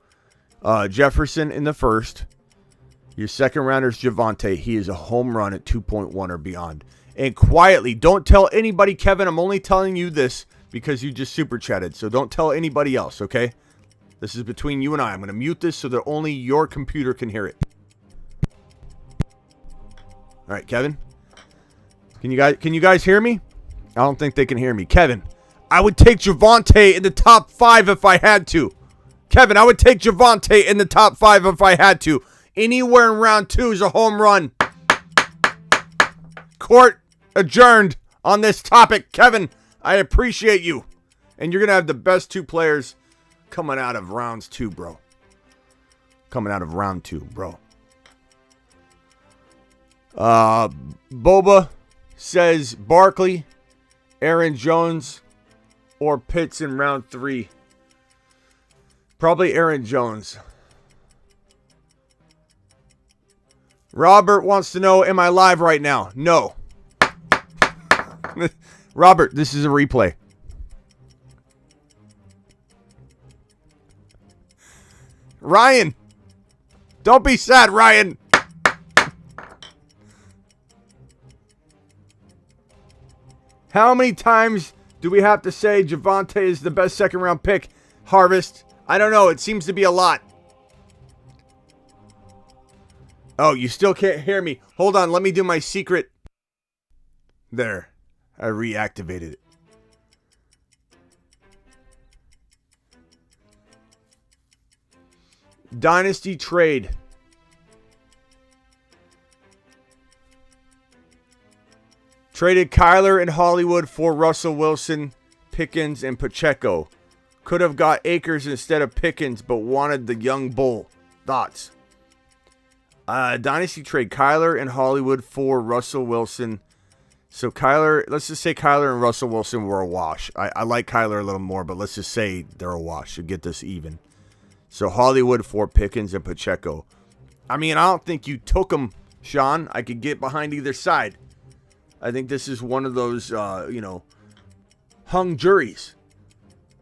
Jefferson in the 1st. Your 2nd rounder is Javonte. He is a home run at 2.1 or beyond. And quietly, don't tell anybody, Kevin. I'm only telling you this because you just super chatted. So don't tell anybody else, okay? This is between you and I. I'm going to mute this so that only your computer can hear it. All right, Kevin. Can you guys hear me? I don't think they can hear me. Kevin, I would take Javonte in the top 5 if I had to. Kevin, I would take Javonte in the top 5 if I had to. Anywhere in round 2 is a home run. Court adjourned on this topic. Kevin, I appreciate you. And you're going to have the best 2 players coming out of rounds 2, bro. Coming out of round 2, bro. Boba says Barkley, Aaron Jones, or Pitts in round 3. Probably Aaron Jones. Robert wants to know, am I live right now? No. Robert, this is a replay. Ryan. Don't be sad, Ryan. How many times do we have to say Javonte is the best second-round pick? Harvest. I don't know. It seems to be a lot. Oh, you still can't hear me. Hold on. Let me do my secret. There. I reactivated it. Dynasty trade. Traded Kyler and Hollywood for Russell Wilson, Pickens, and Pacheco. Could have got Akers instead of Pickens, but wanted the young bull. Thoughts? Dynasty trade Kyler and Hollywood for Russell Wilson. So Kyler, let's just say Kyler and Russell Wilson were a wash. I like Kyler a little more, but let's just say they're a wash to get this even. So Hollywood for Pickens and Pacheco. I mean, I don't think you took them, Sean. I could get behind either side. I think this is one of those, hung juries.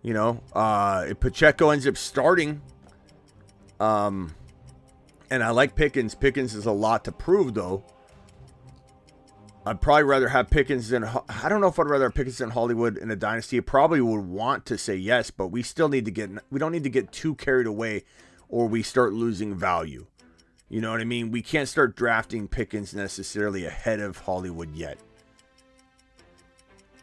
If Pacheco ends up starting, and I like Pickens. Pickens is a lot to prove, though. I'd probably rather have Pickens than... I don't know if I'd rather have Pickens than Hollywood in a dynasty. I probably would want to say yes, but we still need to get... We don't need to get too carried away or we start losing value. You know what I mean? We can't start drafting Pickens necessarily ahead of Hollywood yet.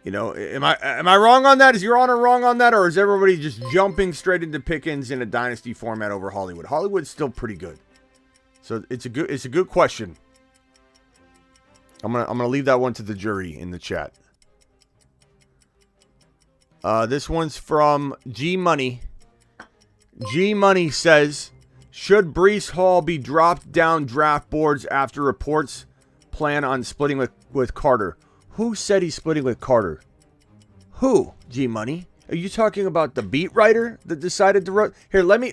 Am I wrong on that? Is Your Honor wrong on that? Or is everybody just jumping straight into Pickens in a dynasty format over Hollywood? Hollywood's still pretty good. So it's a good question. I'm gonna leave that one to the jury in the chat. This one's from G Money. G Money says, should Breece Hall be dropped down draft boards after reports plan on splitting with Carter? Who said he's splitting with Carter? Who? G Money? Are you talking about the beat writer that decided to write? Here, let me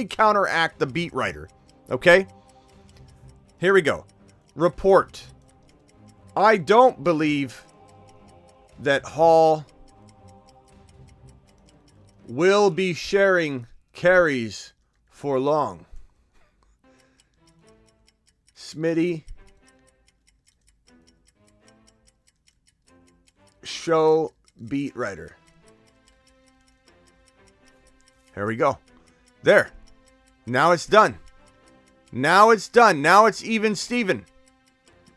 counteract the beat writer. Okay? Here we go. Report. I don't believe that Hall will be sharing carries for long. Smitty. Show beat writer. Here we go. There. Now it's done. Now it's done. Now it's even Steven.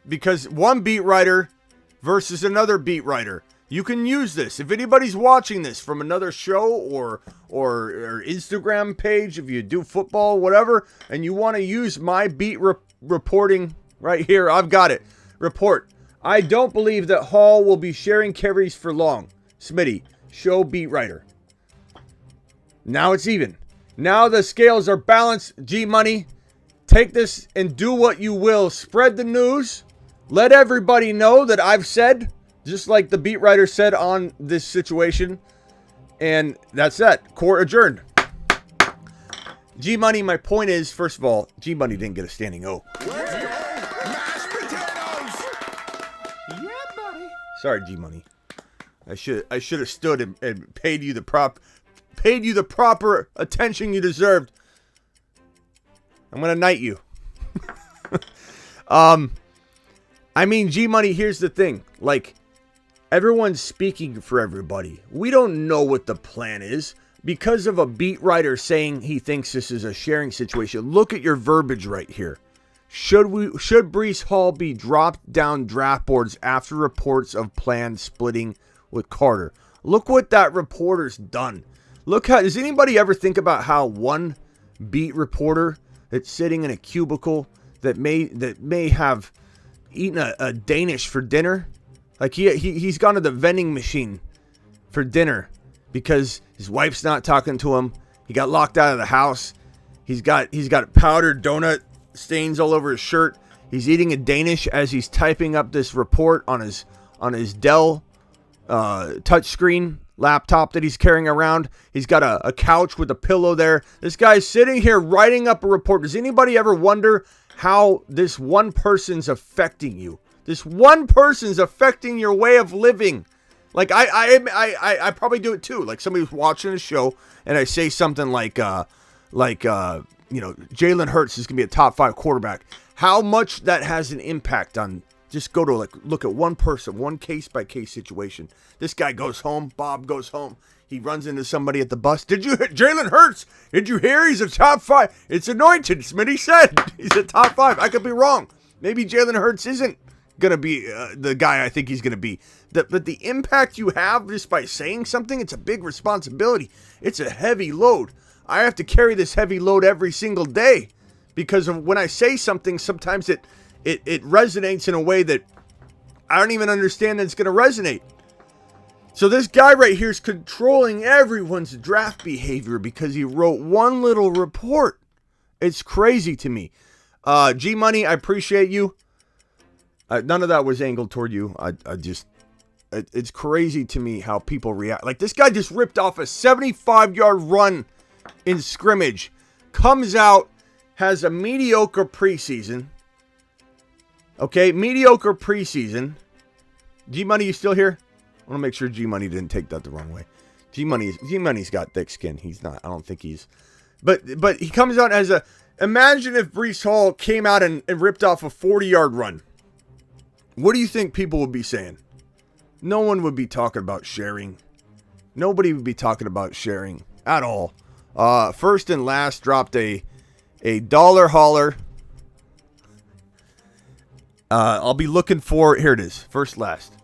Because one beat writer versus another beat writer. You can use this. If anybody's watching this from another show or Instagram page, if you do football, whatever, and you want to use my beat reporting right here, I've got it. Report. I don't believe that Hall will be sharing carries for long. Smitty, show beat writer. Now it's even. Now the scales are balanced. G Money, take this and do what you will. Spread the news. Let everybody know that I've said, just like the beat writer said on this situation. And that's that. Court adjourned. G Money, my point is, first of all, G Money didn't get a standing O. Sorry, G Money. I should have stood and paid you the proper attention you deserved. I'm gonna knight you. I mean, G Money. Here's the thing. Like, everyone's speaking for everybody. We don't know what the plan is because of a beat writer saying he thinks this is a sharing situation. Look at your verbiage right here. Should Breece Hall be dropped down draft boards after reports of planned splitting with Carter? Look what that reporter's done. Look how, does anybody ever think about how one beat reporter that's sitting in a cubicle that may have eaten a Danish for dinner, like he's gone to the vending machine for dinner because his wife's not talking to him. He got locked out of the house. He's got powdered donut stains all over his shirt. He's eating a Danish as he's typing up this report on his Dell touchscreen laptop that he's carrying around. He's got a couch with a pillow there. This guy's sitting here writing up a report. Does anybody ever wonder how this one person's affecting you? This one person's affecting your way of living. Like I probably do it too. Like somebody's watching a show and I say something like Jalen Hurts is going to be a top 5 quarterback. How much that has an impact on, just go to look at one person, one case-by-case situation. This guy goes home. Bob goes home. He runs into somebody at the bus. Jalen Hurts, did you hear he's a top 5? It's anointed, Smitty said. He's a top 5. I could be wrong. Maybe Jalen Hurts isn't going to be the guy I think he's going to be. But the impact you have just by saying something, it's a big responsibility. It's a heavy load. I have to carry this heavy load every single day because of when I say something, sometimes it resonates in a way that I don't even understand that it's going to resonate. So this guy right here is controlling everyone's draft behavior because he wrote one little report. It's crazy to me. G-Money, I appreciate you. None of that was angled toward you. It's crazy to me how people react. Like, this guy just ripped off a 75-yard run in scrimmage. Comes out, has a mediocre preseason. Okay, mediocre preseason. G-Money, you still here? I want to make sure G-Money didn't take that the wrong way. G-Money's got thick skin. He's not. I don't think he's. But he comes out as a. Imagine if Breece Hall came out and ripped off a 40-yard run. What do you think people would be saying? No one would be talking about sharing. Nobody would be talking about sharing at all. First and last dropped a dollar holler. I'll be looking for. Here it is. First last.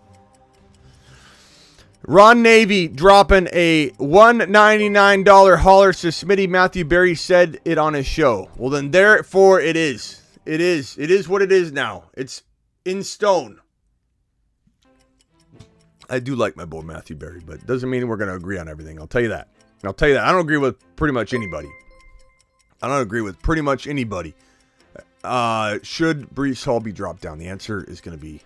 Ron Navy dropping a $199 holler to Smitty. Matthew Berry said it on his show. Well, then therefore it is. It is what it is now. It's in stone. I do like my boy Matthew Berry, but it doesn't mean we're going to agree on everything. I'll tell you that. I don't agree with pretty much anybody. Should Breece Hall be dropped down? The answer is going to be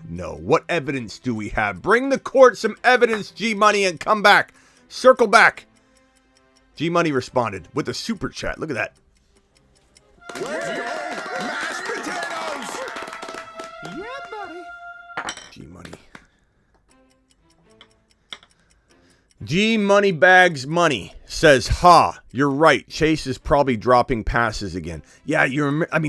no. What evidence do we have? Bring the court some evidence, G-Money, and come back. Circle back. G-Money responded with a super chat. Look at that. Let's go, mashed potatoes. Yeah, buddy. G-Money. G-Money bags money says, ha, you're right. Chase is probably dropping passes again. Yeah,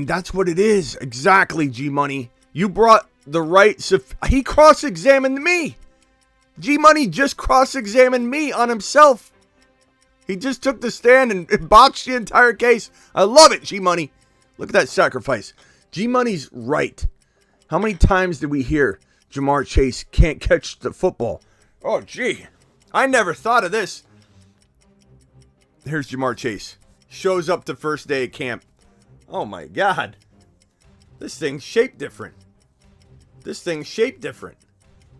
that's what it is. Exactly, G-Money. You brought the right. He cross-examined me. G-Money just cross-examined me on himself. He just took the stand and botched the entire case. I love it, G-Money. Look at that sacrifice. G-Money's right. How many times did we hear Jamar Chase can't catch the football? Oh, gee. I never thought of this. Here's Jamar Chase. Shows up the first day of camp. Oh, my God. This thing's shaped different.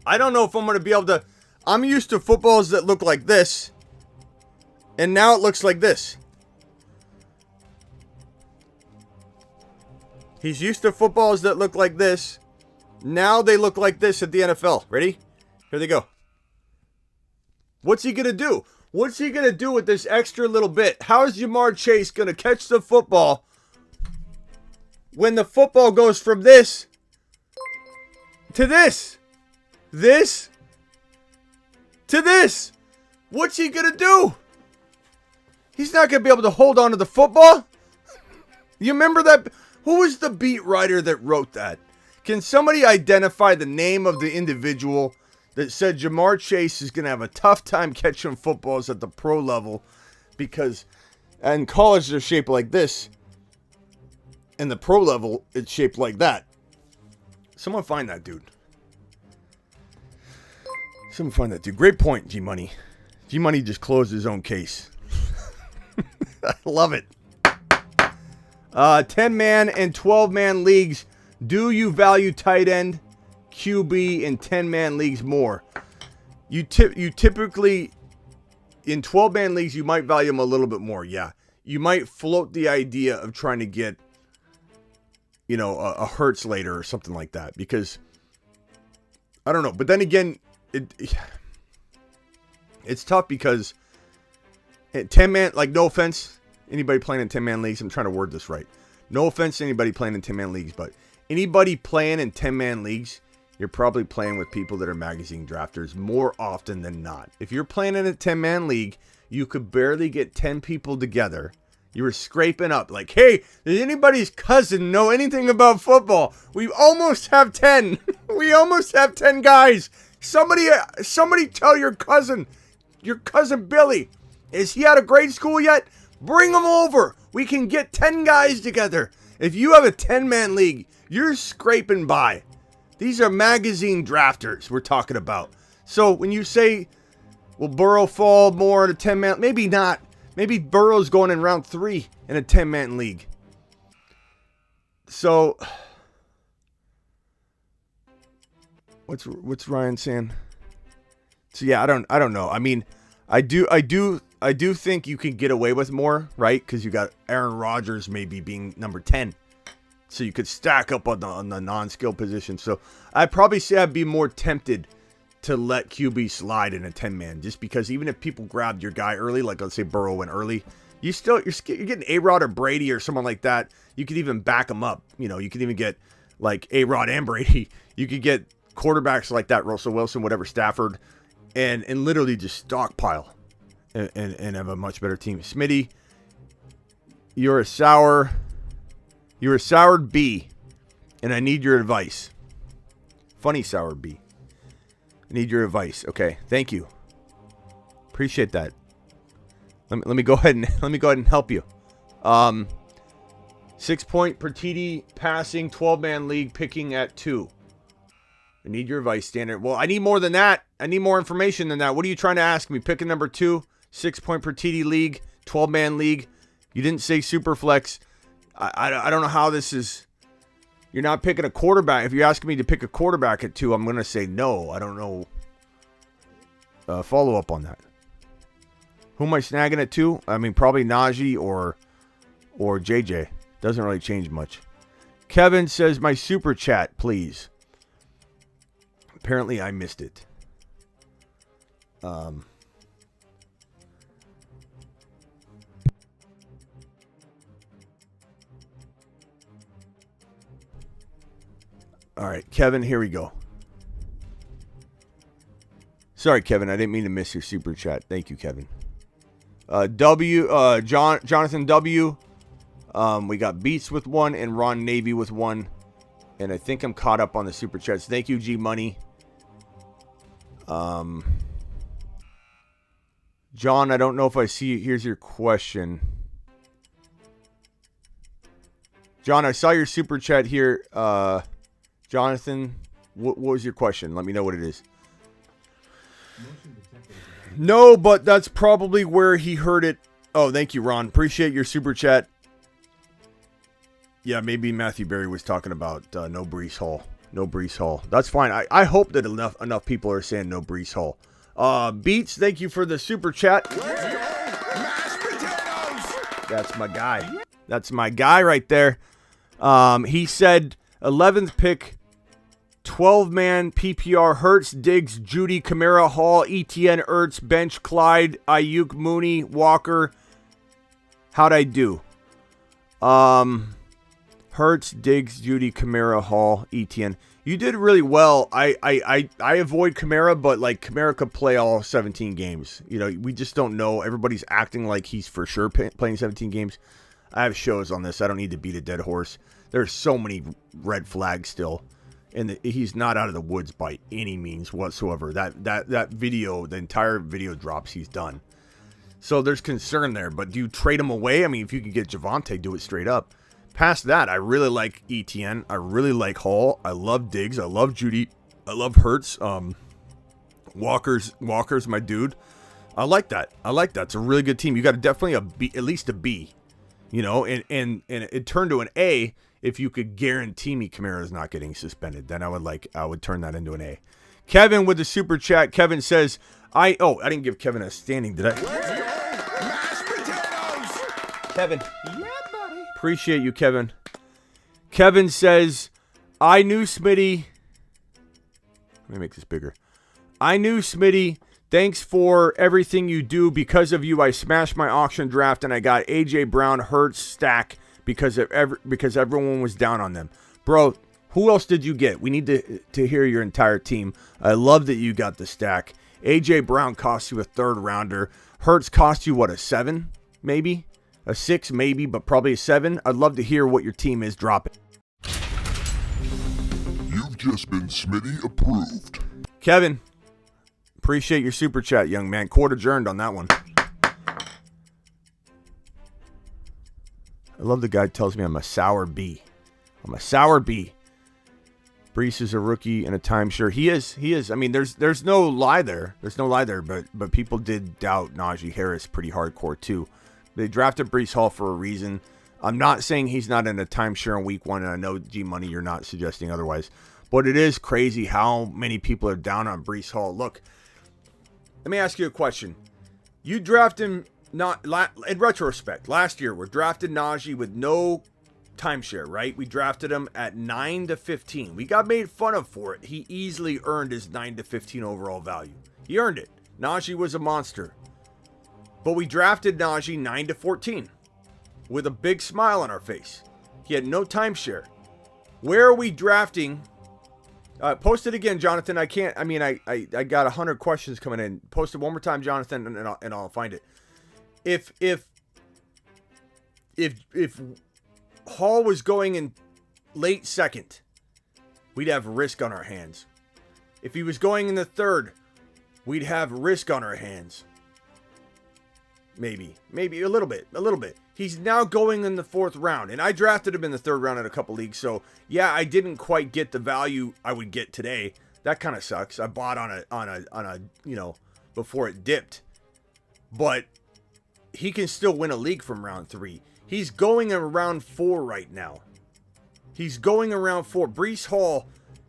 I don't know if I'm going to be able to. I'm used to footballs that look like this. And now it looks like this. He's used to footballs that look like this. Now they look like this at the NFL. Ready? Here they go. What's he going to do? What's he going to do with this extra little bit? How is Jamar Chase going to catch the football when the football goes from this to this? This to this? What's he going to do? He's not going to be able to hold on to the football. You remember that? Who was the beat writer that wrote that? Can somebody identify the name of the individual that said Jamar Chase is going to have a tough time catching footballs at the pro level because in college they're shaped like this and the pro level it's shaped like that? Someone find that dude. Great point, G-Money. G-Money just closed his own case. I love it. 10-man and 12-man leagues. Do you value tight end, QB, in 10-man leagues more? You typically, in 12-man leagues, you might value them a little bit more, yeah. You might float the idea of trying to get, a Hurts later or something like that. Because, I don't know. But then again, it's tough because 10-man, like, no offense, anybody playing in 10-man leagues, I'm trying to word this right. No offense to anybody playing in 10-man leagues, but anybody playing in 10-man leagues, you're probably playing with people that are magazine drafters more often than not. If you're playing in a 10-man league, you could barely get 10 people together, You were scraping up like, hey, does anybody's cousin know anything about football? We almost have 10. We almost have 10 guys. Somebody tell your cousin Billy, is he out of grade school yet? Bring him over. We can get 10 guys together. If you have a 10-man league, you're scraping by. These are magazine drafters we're talking about. So when you say, will Burrow fall more in a 10-man? Maybe not. Maybe Burrow's going in round 3 in a 10-man league. So, what's Ryan saying? So yeah, I don't know. I mean, I do think you can get away with more, right? Because you got Aaron Rodgers maybe being number 10, so you could stack up on the non-skill position. So I'd probably say I'd be more tempted to let QB slide in a 10-man, just because even if people grabbed your guy early, like let's say Burrow went early, you're getting A-Rod or Brady or someone like that. You could even back them up. You know, you could even get like A-Rod and Brady. You could get quarterbacks like that, Russell Wilson, whatever, Stafford, and literally just stockpile and have a much better team. Smitty, you're a soured B, and I need your advice. Funny soured B. I need your advice. Okay, thank you. Appreciate that. Let me go ahead and help you. 6 point per TD passing, 12-man league, picking at 2. I need your advice, Standard. Well, I need more than that. I need more information than that. What are you trying to ask me? Picking number 2, 6 point per TD league, 12-man league. You didn't say Superflex. I don't know how this is. You're not picking a quarterback. If you're asking me to pick a quarterback at 2, I'm going to say no. I don't know. Follow up on that. Who am I snagging at 2? I mean, probably Najee or JJ. Doesn't really change much. Kevin says, my super chat, please. Apparently, I missed it. All right, Kevin, here we go. Sorry, Kevin, I didn't mean to miss your super chat. Thank you, Kevin. Jonathan W. We got Beats with 1 and Ron Navy with 1. And I think I'm caught up on the super chats. Thank you, G Money. John, I don't know if I see. Here's your question. John, I saw your super chat here. Jonathan, what was your question? Let me know what it is. No, but that's probably where he heard it. Oh, thank you, Ron. Appreciate your super chat. Yeah, maybe Matthew Berry was talking about no Breece Hall. No Breece Hall. That's fine. I hope that enough people are saying no Breece Hall. Beats, thank you for the super chat. Mashed potatoes! That's my guy. That's my guy right there. He said 11th pick, 12-man PPR, Hurts, Diggs, Judy, Kamara, Hall, ETN, Ertz, bench, Clyde, Ayuk, Mooney, Walker. How'd I do? Hurts, Diggs, Judy, Kamara, Hall, ETN. You did really well. I avoid Kamara, but like Kamara could play all 17 games. You know, we just don't know. Everybody's acting like he's for sure playing 17 games. I have shows on this. I don't need to beat a dead horse. There's so many red flags still, and he's not out of the woods by any means whatsoever. That video, the entire video drops, he's done. So there's concern there. But do you trade him away? I mean, if you can get Javonte, do it straight up. Past that, I really like ETN. I really like Hall. I love Diggs. I love Judy. I love Hurts. Walker's my dude. I like that. It's a really good team. You got definitely a B, at least a B. You know, and it turned to an A if you could guarantee me Kamara is not getting suspended. Then I would turn that into an A. Kevin with the super chat. Kevin says, I didn't give Kevin a standing, did I? Mashed potatoes! Kevin. Yeah, buddy. Appreciate you, Kevin. Kevin says, I knew Smitty. Let me make this bigger. I knew Smitty. Thanks for everything you do. Because of you, I smashed my auction draft and I got AJ Brown, Hurts, stack because everyone was down on them. Bro, who else did you get? We need to hear your entire team. I love that you got the stack. AJ Brown cost you a 3rd rounder. Hurts cost you, what, a 7? Maybe? A 6 maybe, but probably a 7. I'd love to hear what your team is dropping. You've just been Smitty approved. Kevin, appreciate your super chat, young man. Court adjourned on that one. I love the guy tells me I'm a sour B. I'm a sour B. Brees is a rookie in a timeshare. He is. I mean, there's no lie there. There's no lie there, but people did doubt Najee Harris pretty hardcore too. They drafted Brees Hall for a reason. I'm not saying he's not in a timeshare in week 1, and I know, G-Money, you're not suggesting otherwise. But it is crazy how many people are down on Brees Hall. Look, let me ask you a question. You draft him, not in retrospect, last year, we drafted Najee with no timeshare, right? We drafted him at 9 to 15. We got made fun of for it. He easily earned his 9 to 15 overall value. He earned it. Najee was a monster. But we drafted Najee 9 to 14 with a big smile on our face. He had no timeshare. Where are we drafting? Post it again, Jonathan. I can't. I mean, I got 100 questions coming in. Post it one more time, Jonathan, and I'll find it. If Hall was going in late second, we'd have risk on our hands. If he was going in the third, we'd have risk on our hands. Maybe a little bit. He's now going in the 4th round, and I drafted him in the 3rd round in a couple leagues. So yeah, I didn't quite get the value I would get today. That kind of sucks. I bought on a before it dipped, but he can still win a league from round 3. He's going in round 4 right now. He's going around 4. Brees Hall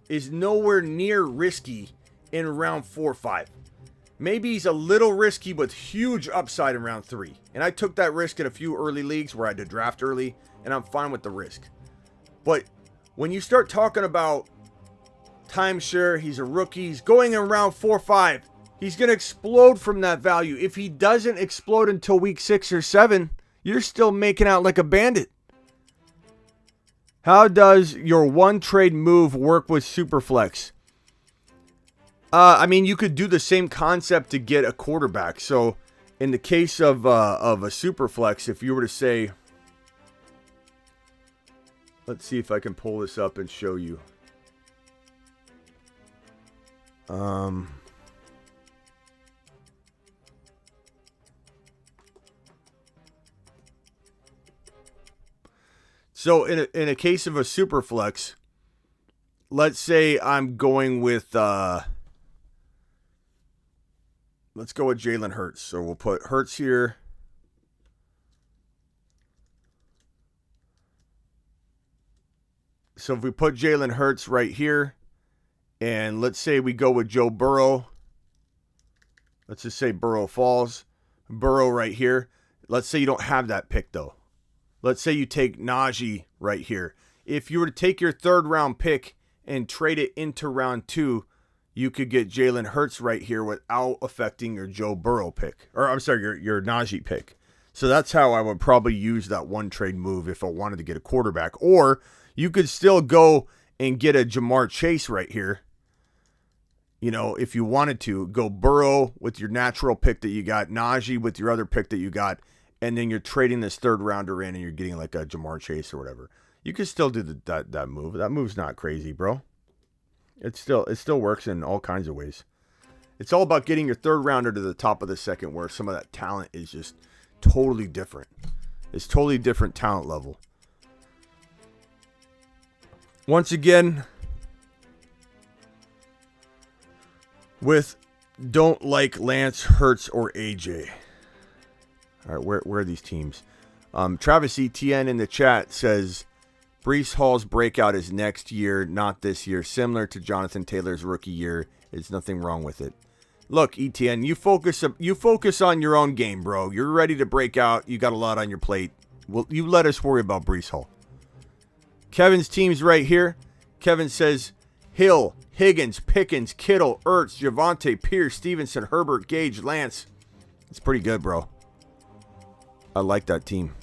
is nowhere near risky in round 4 or 5. Maybe he's a little risky with huge upside in round 3. And I took that risk in a few early leagues where I had to draft early, and I'm fine with the risk. But when you start talking about timeshare, he's a rookie, he's going in round 4 or 5. He's going to explode from that value. If he doesn't explode until week 6 or 7, you're still making out like a bandit. How does your one trade move work with Superflex? I mean, you could do the same concept to get a quarterback. So, in the case of a Superflex, if you were to say, let's see if I can pull this up and show you. So, in a case of a Superflex, let's say I'm going with let's go with Jalen Hurts. So we'll put Hurts here. So if we put Jalen Hurts right here, and let's say we go with Joe Burrow. Let's just say Burrow falls. Burrow right here. Let's say you don't have that pick, though. Let's say you take Najee right here. If you were to take your 3rd round pick and trade it into round 2, you could get Jalen Hurts right here without affecting your Joe Burrow pick. Or, I'm sorry, your Najee pick. So that's how I would probably use that one trade move if I wanted to get a quarterback. Or you could still go and get a Jamar Chase right here. You know, if you wanted to, go Burrow with your natural pick that you got, Najee with your other pick that you got, and then you're trading this 3rd rounder in and you're getting like a Jamar Chase or whatever. You could still do that move. That move's not crazy, bro. It still works in all kinds of ways. It's all about getting your 3rd rounder to the top of the 2nd, where some of that talent is just totally different. It's totally different talent level. Once again, with don't like Lance, Hurts, or AJ. All right, where are these teams? Travis Etienne in the chat says, Brees Hall's breakout is next year, not this year. Similar to Jonathan Taylor's rookie year. There's nothing wrong with it. Look, Etienne, you focus on your own game, bro. You're ready to break out. You got a lot on your plate. Well, you let us worry about Brees Hall. Kevin's team's right here. Kevin says, Hill, Higgins, Pickens, Kittle, Ertz, Javonte, Pierce, Stevenson, Herbert, Gage, Lance. It's pretty good, bro. I like that team.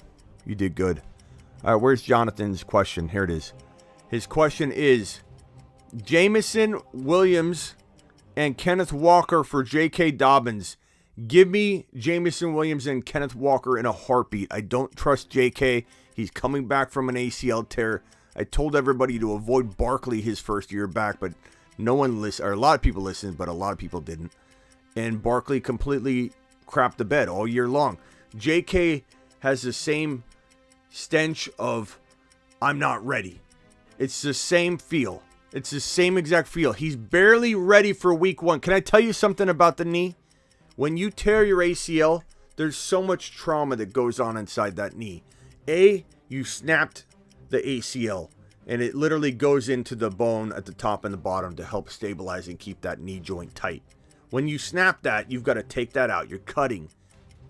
You did good. All right, where's Jonathan's question? Here it is. His question is, Jamison, Williams, and Kenneth Walker for J.K. Dobbins. Give me Jamison Williams and Kenneth Walker in a heartbeat. I don't trust JK. He's coming back from an ACL tear. I told everybody to avoid Barkley his first year back, but no one listened, or a lot of people listened, but a lot of people didn't. And Barkley completely crapped the bed all year long. JK has the same stench of, I'm not ready. It's the same feel. It's the same exact feel. He's barely ready for week 1. Can I tell you something about the knee? When you tear your ACL, there's so much trauma that goes on inside that knee. You snapped the ACL, and it literally goes into the bone at the top and the bottom to help stabilize and keep that knee joint tight. When you snap that, you've got to take that out. You're cutting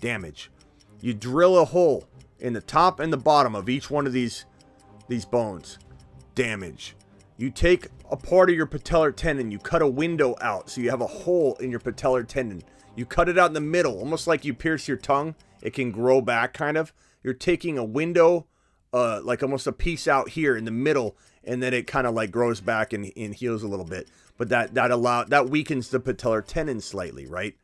damage. You drill a hole in the top and the bottom of each one of these bones. Damage. You take a part of your patellar tendon, you cut a window out, so you have a hole in your patellar tendon. You cut it out in the middle, almost like you pierce your tongue. It can grow back, kind of. You're taking a window, like almost a piece out here in the middle, and then it kind of like grows back and heals a little bit. But that weakens the patellar tendon slightly, right?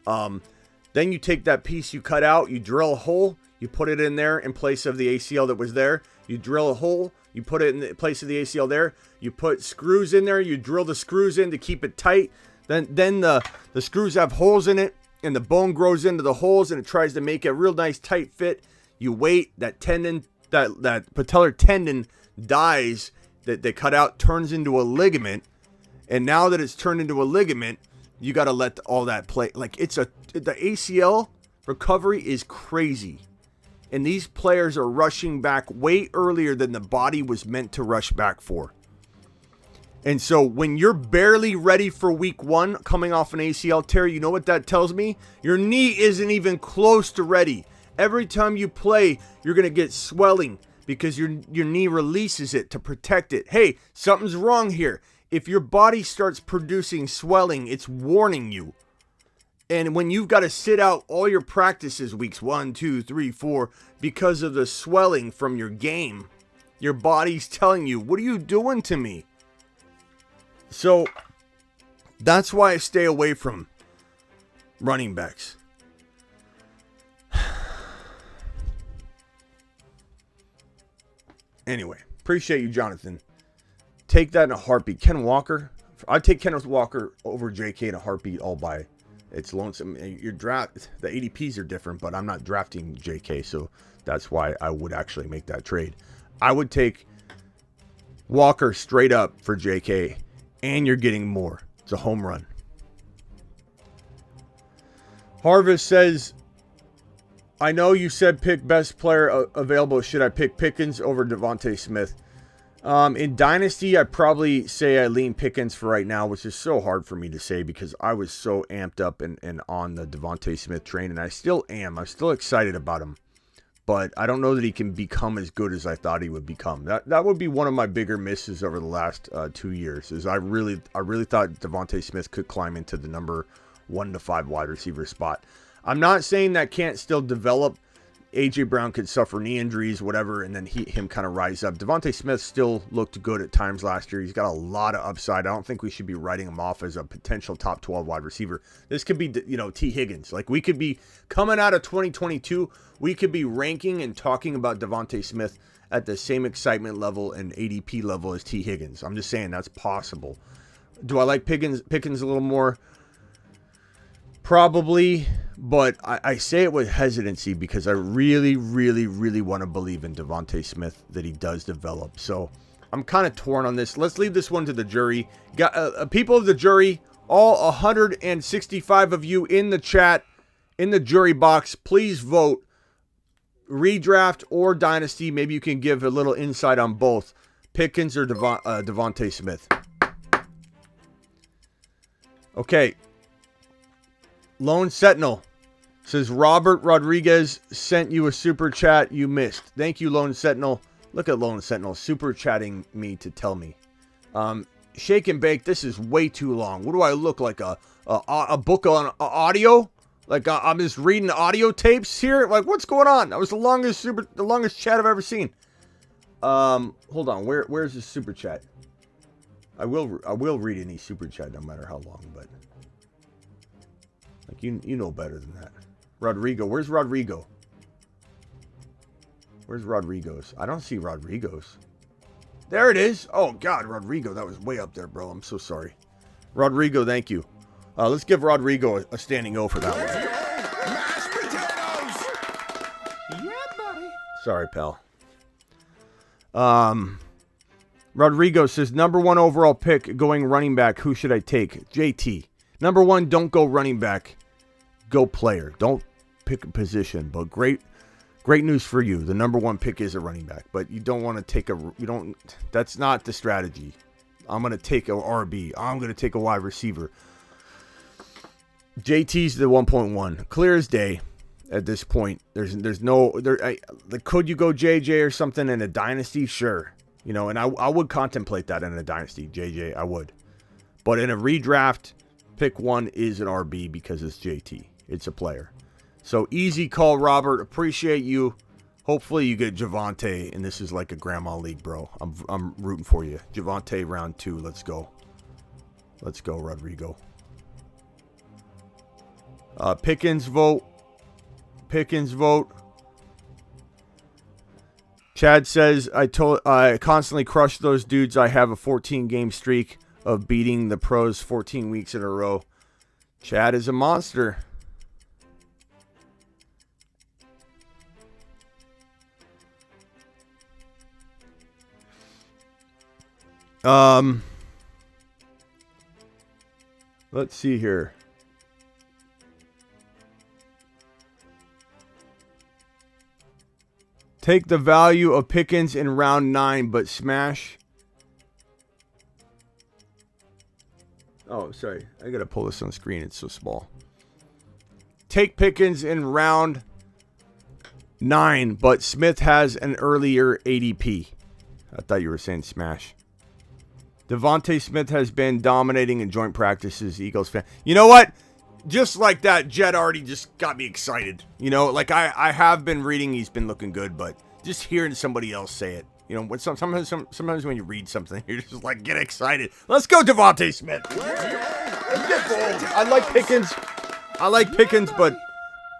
Then you take that piece you cut out, you drill a hole, you put it in there in place of the ACL that was there. You drill a hole, you put it in place of the ACL there. You put screws in there, you drill the screws in to keep it tight. Then the screws have holes in it, and the bone grows into the holes, and it tries to make a real nice tight fit. You wait, that tendon, that patellar tendon dies, that they cut out turns into a ligament, and now that it's turned into a ligament, you got to let all that play. Like the ACL recovery is crazy, and these players are rushing back way earlier than the body was meant to rush back for. And so when you're barely ready for week 1 coming off an ACL tear, you know what that tells me? Your knee isn't even close to ready. Every time you play, you're going to get swelling because your knee releases it to protect it. Hey, something's wrong here. If your body starts producing swelling, it's warning you. And when you've got to sit out all your practices, weeks 1, 2, 3, 4, because of the swelling from your game, your body's telling you, what are you doing to me? So that's why I stay away from running backs. Anyway, appreciate you, Jonathan. Take that in a heartbeat. Ken Walker. I'd take Kenneth Walker over JK in a heartbeat all by. It's lonesome. Your draft, the ADPs are different, but I'm not drafting JK, so that's why I would actually make that trade. I would take Walker straight up for JK. And you're getting more. It's a home run. Harvest says, I know you said pick best player available. Should I pick Pickens over Devontae Smith? In Dynasty, I'd probably say I lean Pickens for right now, which is so hard for me to say because I was so amped up and on the Devontae Smith train, and I still am. I'm still excited about him. But I don't know that he can become as good as I thought he would become. That would be one of my bigger misses over the last 2 years. Is I really thought Devontae Smith could climb into the number 1 to 5 wide receiver spot. I'm not saying that can't still develop. AJ Brown could suffer knee injuries, whatever, and then him kind of rise up. Devontae Smith still looked good at times last year. He's got a lot of upside. I don't think we should be writing him off as a potential top 12 wide receiver. This could be, T. Higgins. Like, we could be coming out of 2022, we could be ranking and talking about Devontae Smith at the same excitement level and ADP level as T. Higgins. I'm just saying that's possible. Do I like Pickens a little more? Probably, but I say it with hesitancy because I really, really, really want to believe in Devontae Smith that he does develop. So I'm kind of torn on this. Let's leave this one to the jury. Got people of the jury, all 165 of you in the chat, in the jury box, please vote. Redraft or Dynasty. Maybe you can give a little insight on both. Pickens or Devontae Smith. Okay. Lone Sentinel says, Robert Rodriguez sent you a super chat you missed. Thank you, Lone Sentinel. Look at Lone Sentinel super chatting me to tell me. Shake and Bake, this is way too long. What do I look like? A book on audio? Like I'm just reading audio tapes here? Like, what's going on? That was the longest chat I've ever seen. Hold on. Where's the super chat? I will read any super chat no matter how long, but Like, you know better than that. Rodrigo. Where's Rodrigo? Where's Rodrigo's? I don't see Rodrigo's. There it is. Oh, God, Rodrigo. That was way up there, bro. I'm so sorry. Rodrigo, thank you. Let's give Rodrigo a standing O for that one. Mashed potatoes! Yeah, buddy. Sorry, pal. Rodrigo says, number 1 overall pick going running back. Who should I take? JT. Number 1, don't go running back. Go player. Don't pick a position. But great news for you. The number 1 pick is a running back. But you don't want to take that's not the strategy. I'm going to take a RB. I'm going to take a wide receiver. JT's the 1.1. Clear as day. At this point, there's no could you go JJ or something in a dynasty? Sure, and I would contemplate that in a dynasty. JJ, I would, but in a redraft, pick 1 is an RB because it's JT. It's a player. So easy call, Robert. Appreciate you. Hopefully you get Javonte, and this is like a grandma league, bro. I'm rooting for you. Javonte round 2. Let's go, Rodrigo. Pickens vote. Chad says, I constantly crush those dudes. I have a 14-game streak of beating the pros 14 weeks in a row. Chad is a monster. Let's see here. Take the value of Pickens in round 9, but smash. Oh, sorry. I got to pull this on the screen. It's so small. Take Pickens in round 9, but Smith has an earlier ADP. I thought you were saying smash. Devontae Smith has been dominating in joint practices. Eagles fan. You know what? Just like that, Jed already just got me excited. Like I have been reading, he's been looking good, but just hearing somebody else say it, when sometimes when you read something, you're just like, get excited. Let's go, Devontae Smith. Let's get bold. I like Pickens, but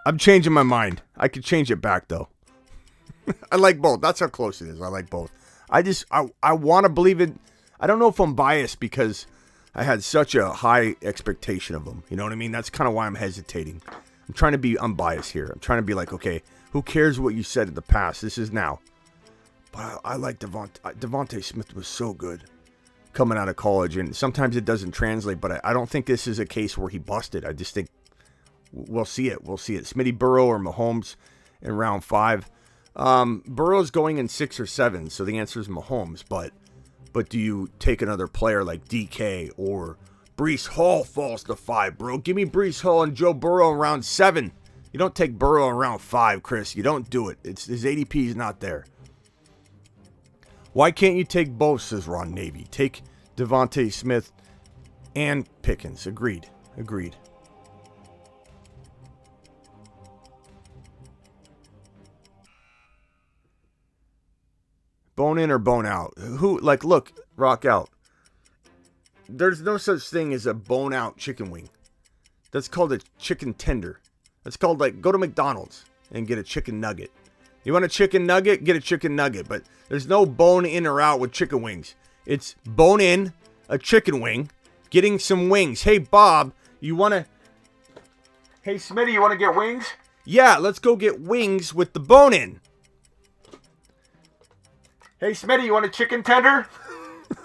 I'm changing my mind. I could change it back though. I like both. That's how close it is. I like both. I want to believe it. I don't know if I'm biased because I had such a high expectation of him. You know what I mean? That's kind of why I'm hesitating. I'm trying to be unbiased here. I'm trying to be like, okay, who cares what you said in the past? This is now. But I like Devontae. Devontae Smith was so good coming out of college. And sometimes it doesn't translate, but I don't think this is a case where he busted. I just think we'll see it. Smitty, Burrow, or Mahomes in round 5. Burrow's going in 6 or 7, so the answer is Mahomes. But do you take another player like DK or Breece Hall falls to 5, bro? Give me Breece Hall and Joe Burrow in round 7. You don't take Burrow in round 5, Chris. You don't do it. His ADP is not there. Why can't you take both, says Ron Navy. Take Devontae Smith and Pickens. Agreed. Bone in or bone out? Look, rock out. There's no such thing as a bone out chicken wing. That's called a chicken tender. That's called go to McDonald's and get a chicken nugget. You want a chicken nugget? Get a chicken nugget. But there's no bone in or out with chicken wings. It's bone in, a chicken wing, getting some wings. Hey, Bob, you want to... Hey, Smitty, you want to get wings? Yeah, let's go get wings with the bone in. Hey, Smitty, you want a chicken tender?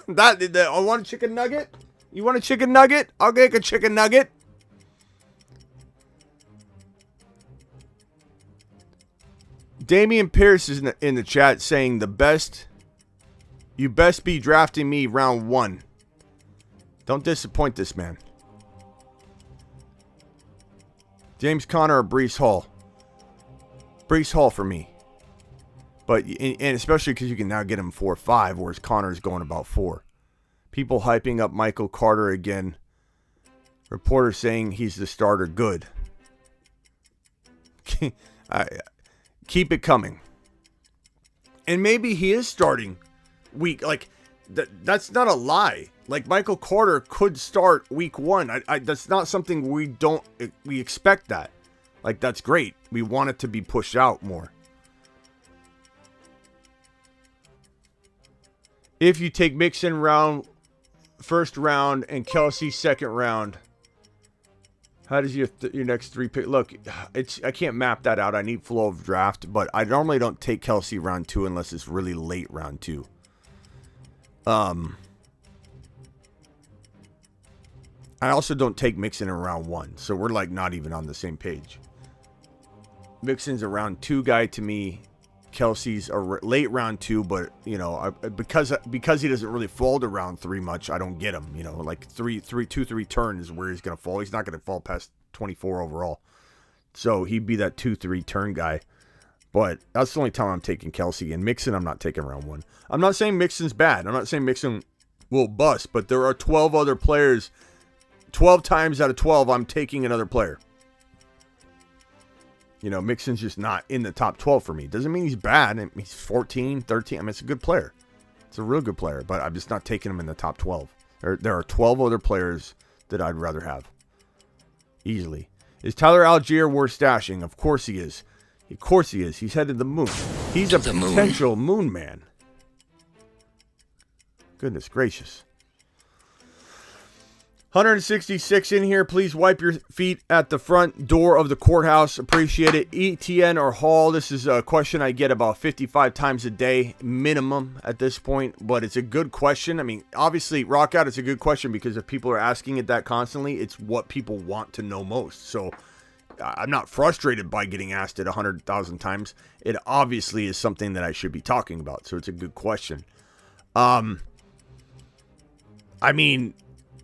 I want a chicken nugget. You want a chicken nugget? I'll get a chicken nugget. Damian Pierce is in the chat saying you best be drafting me round 1. Don't disappoint this man. James Conner or Breece Hall? Breece Hall for me. But, and especially because you can now get him 4-5, whereas Connor's going about 4. People hyping up Michael Carter again. Reporters saying he's the starter. Good. Keep it coming. And maybe he is starting week. That's not a lie. Like Michael Carter could start week 1. That's not something we expect that. Like, that's great. We want it to be pushed out more. If you take Mixon first round and Kelsey second round, how does your next 3 pick look? I can't map that out. I need flow of draft, but I normally don't take Kelsey round 2 unless it's really late round 2. I also don't take Mixon in round 1, so we're like not even on the same page. Mixon's a round 2 guy to me. Kelsey's a late round 2, but because he doesn't really fall to round 3 much, I don't get him. Like 3 turn is where he's gonna fall. He's not gonna fall past 24 overall, so he'd be that 2-3 turn guy. But that's the only time I'm taking Kelsey. And Mixon, I'm not taking round 1. I'm not saying Mixon's bad. I'm not saying Mixon will bust, but there are 12 other players. 12 times out of 12, I'm taking another player. Mixon's just not in the top 12 for me. Doesn't mean he's bad. He's 14, 13. I mean, it's a good player. It's a real good player, but I'm just not taking him in the top 12. There are 12 other players that I'd rather have. Easily. Is Tyler Algier worth stashing? Of course he is. Of course he is. He's headed to the moon. He's a potential moon man. Goodness gracious. 166 in here. Please wipe your feet at the front door of the courthouse. Appreciate it. ETN or Hall. This is a question I get about 55 times a day minimum at this point, but it's a good question. I mean, obviously, Rock Out, it's a good question because if people are asking it that constantly, it's what people want to know most. So I'm not frustrated by getting asked it 100,000 times. It obviously is something that I should be talking about. So it's a good question. I mean,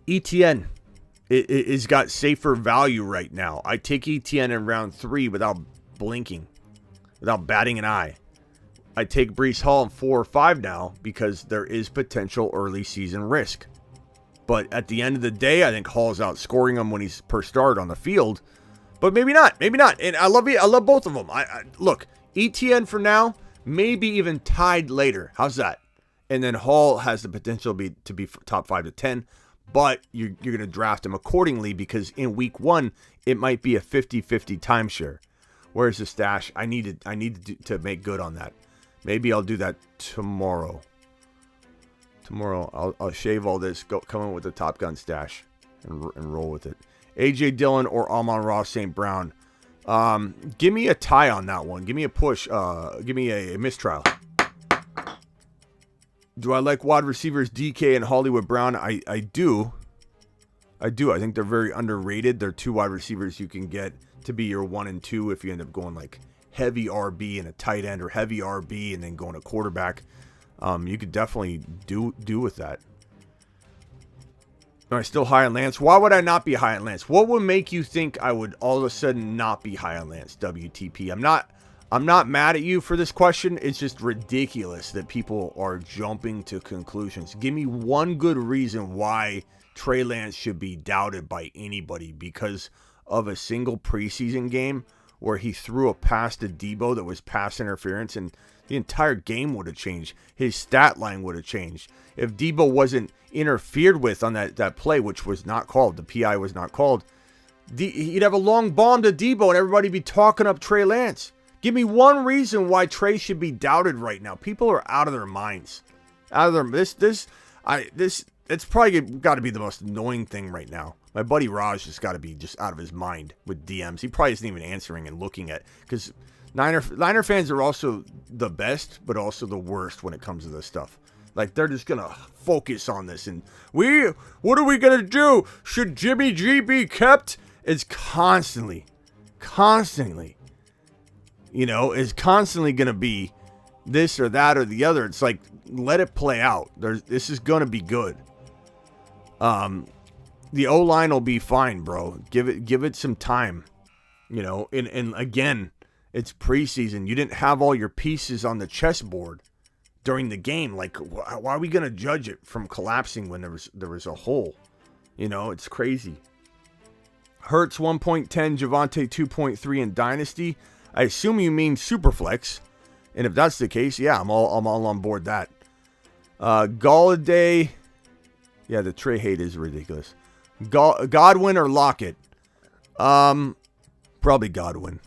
ETN is got safer value right now. I take ETN in round 3 without blinking, without batting an eye. I take Breece Hall in 4 or 5 now because there is potential early season risk. But at the end of the day, I think Hall's outscoring him when he's per start on the field. But maybe not. Maybe not. And I love both of them. Look, ETN for now, maybe even tied later. How's that? And then Hall has the potential to be top 5 to 10. But you're going to draft him accordingly because in week 1, it might be a 50-50 timeshare. Where's the stash? I need to make good on that. Maybe I'll do that tomorrow. Tomorrow I'll shave all this, come in with the Top Gun stash and roll with it. AJ Dillon or Amon-Ra St. Brown. Give me a tie on that one. Give me a push. Give me a mistrial. Do I like wide receivers DK and Hollywood Brown? I do. I think they're very underrated. They're 2 wide receivers you can get to be your 1 and 2 if you end up going like heavy RB and a tight end or heavy RB and then going to quarterback. You could definitely do with that. Am I still high on Lance? Why would I not be high on Lance? What would make you think I would all of a sudden not be high on Lance? WTP. I'm not mad at you for this question. It's just ridiculous that people are jumping to conclusions. Give me one good reason why Trey Lance should be doubted by anybody because of a single preseason game where he threw a pass to Debo that was pass interference and the entire game would have changed. His stat line would have changed. If Debo wasn't interfered with on that play, which was not called, the PI was not called, he'd have a long bomb to Debo and everybody be talking up Trey Lance. Give me one reason why Trey should be doubted right now. People are out of their minds. Out of their it's probably got to be the most annoying thing right now. My buddy Raj has got to be just out of his mind with DMs. He probably isn't even answering and looking at because Niner fans are also the best, but also the worst when it comes to this stuff. Like they're just gonna focus on this and what are we gonna do? Should Jimmy G be kept? It's constantly. Is constantly going to be this or that or the other. It's like, let it play out. This is going to be good. The O-line will be fine, bro. Give it some time. And again, it's preseason. You didn't have all your pieces on the chessboard during the game. Like, why are we going to judge it from collapsing when there was a hole? It's crazy. Hurts 1.10, Javonte 2.3 in Dynasty. I assume you mean Superflex, and if that's the case, yeah, I'm all on board that. Galladay Yeah, the Trey hate is ridiculous. Godwin or Lockett? Probably Godwin.